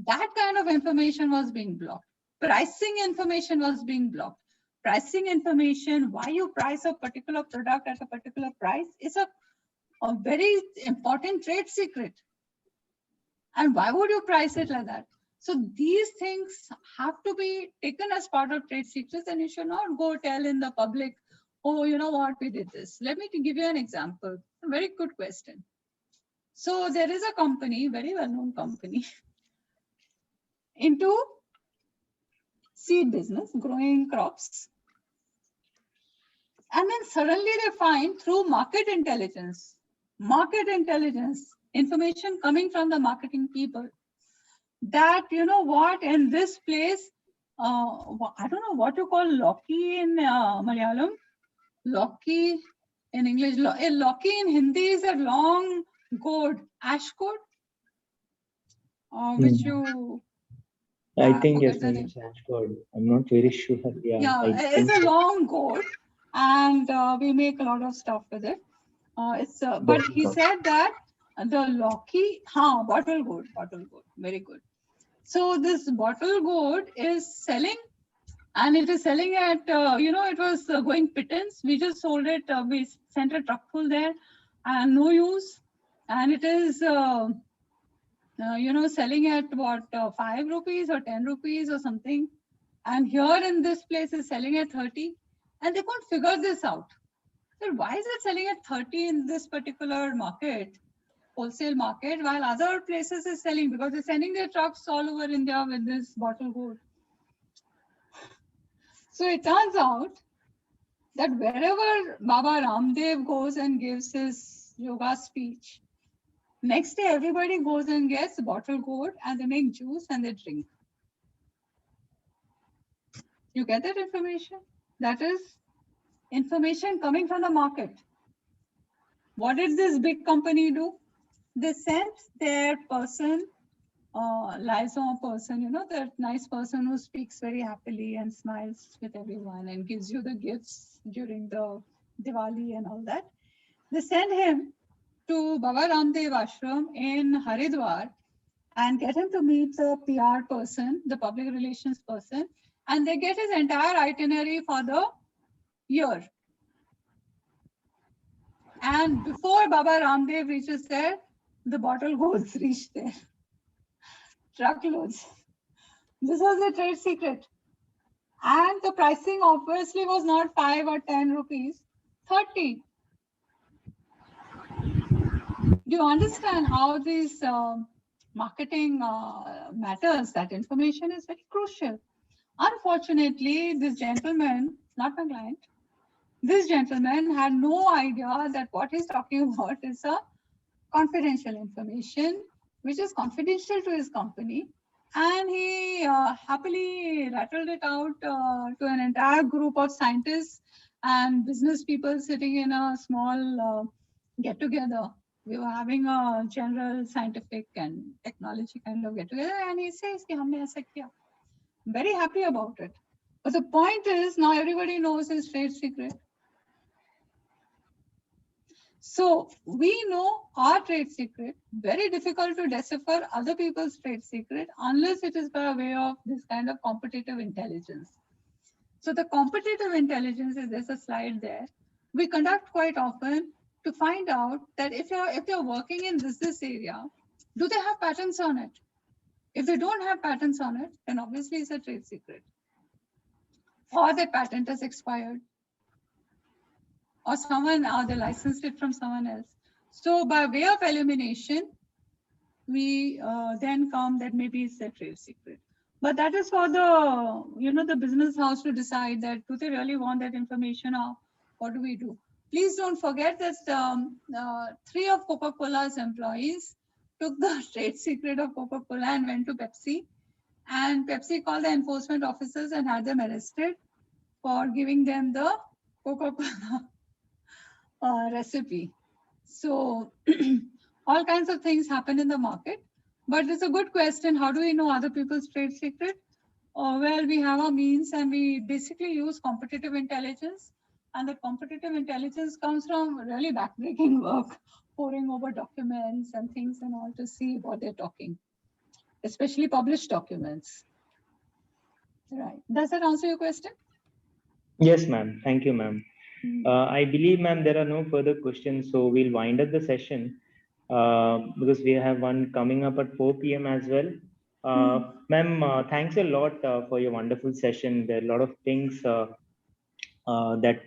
that kind of information was being blocked. Pricing information was being blocked. Pricing information, why you price a particular product at a particular price is a very important trade secret. And why would you price it like that? So these things have to be taken as part of trade secrets, and you should not go tell in the public, oh, you know what, we did this. Let me give you an example. A very good question. So there is a company, very well-known company, into seed business, growing crops. And then suddenly they find through market intelligence, information coming from the marketing people, that, you know what, in this place, I don't know what you call Loki in Malayalam, Loki in English, Loki in Hindi is a long gourd, ash gourd, which you... I think forget yes, the name. it's Ashford. I'm not very sure. Yeah, it's a long gourd, and we make a lot of stuff with it. But he said that the Loki, bottle gourd, very good. So this bottle gourd is selling, and it is selling at, it was going pittance. We just sold it. We sent a truck full there, and no use. And it is, selling at what, 5 rupees or 10 rupees or something. And here in this place is selling at 30. And they couldn't figure this out. So why is it selling at 30 in this particular market, wholesale market, while other places is selling? Because they're sending their trucks all over India with this bottle gourd. So it turns out that wherever Baba Ramdev goes and gives his yoga speech, next day everybody goes and gets bottle gourd, and they make juice and they drink. You get that information? That is information coming from the market. What did this big company do? They sent their person, liaison person, that nice person who speaks very happily and smiles with everyone and gives you the gifts during the Diwali and all that. They send him to Baba Ramdev Ashram in Haridwar and get him to meet the PR person, the public relations person, and they get his entire itinerary for the year. And before Baba Ramdev reaches there, the bottle gourds reach there. Truckloads. This was a trade secret. And the pricing obviously was not 5 or 10 rupees, 30. Do you understand how these marketing matters? That information is very crucial. Unfortunately, this gentleman, not my client, this gentleman had no idea that what he's talking about is a confidential information, which is confidential to his company. And he happily rattled it out to an entire group of scientists and business people sitting in a small get-together. We were having a general scientific and technology kind of get-together, and he says, "Ki humne aisa kiya." Very happy about it. But the point is, now everybody knows his trade secret. So we know our trade secret, very difficult to decipher other people's trade secret unless it is by way of this kind of competitive intelligence. So the competitive intelligence is, there's a slide there, we conduct quite often to find out that if you're working in this area, do they have patents on it? If they don't have patents on it, then obviously it's a trade secret. Or the patent has expired. Or they licensed it from someone else. So by way of elimination, we then come that maybe it's a trade secret. But that is for the, the business house to decide that do they really want that information, or what do we do? Please don't forget that 3 of Coca-Cola's employees took the trade secret of Coca-Cola and went to Pepsi. And Pepsi called the enforcement officers and had them arrested for giving them the Coca-Cola recipe. So all kinds of things happen in the market, but it's a good question. How do we know other people's trade secret? where we have our means and we basically use competitive intelligence. And the competitive intelligence comes from really backbreaking work, poring over documents and things and all to see what they're talking, especially published documents. Right. Does that answer your question? Yes, ma'am. Thank you, ma'am. Mm. I believe, ma'am, there are no further questions, so we'll wind up the session because we have one coming up at 4 p.m. as well. Ma'am, thanks a lot for your wonderful session. There are a lot of things that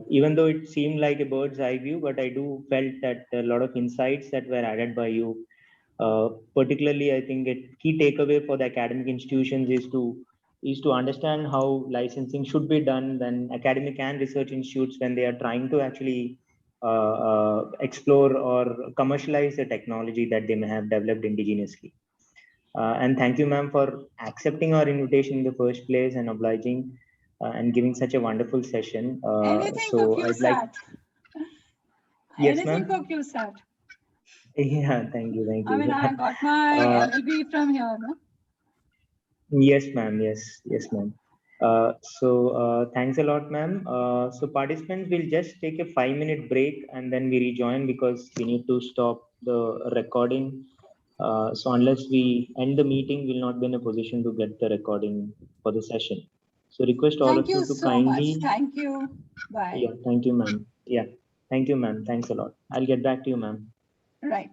even though it seemed like a bird's eye view, but I do felt that a lot of insights that were added by you. Particularly, I think a key takeaway for the academic institutions is to understand how licensing should be done when academic and research institutes, when they are trying to actually explore or commercialize the technology that they may have developed indigenously. And thank you, ma'am, for accepting our invitation in the first place and obliging and giving such a wonderful session. Anything for QSAT. Yes, Anything ma'am. for QSAT. Yeah, thank you, thank you. I mean, I got my LLB from here, no? Yes, ma'am. Yes, ma'am. Thanks a lot, ma'am. So participants will just take a 5-minute break and then we rejoin because we need to stop the recording. So unless we end the meeting, we'll not be in a position to get the recording for the session. So request all Thank of you you to so kindly. much. Thank you. Bye. Yeah, thank you, ma'am. Yeah, thank you, ma'am. Thanks a lot. I'll get back to you, ma'am. Right.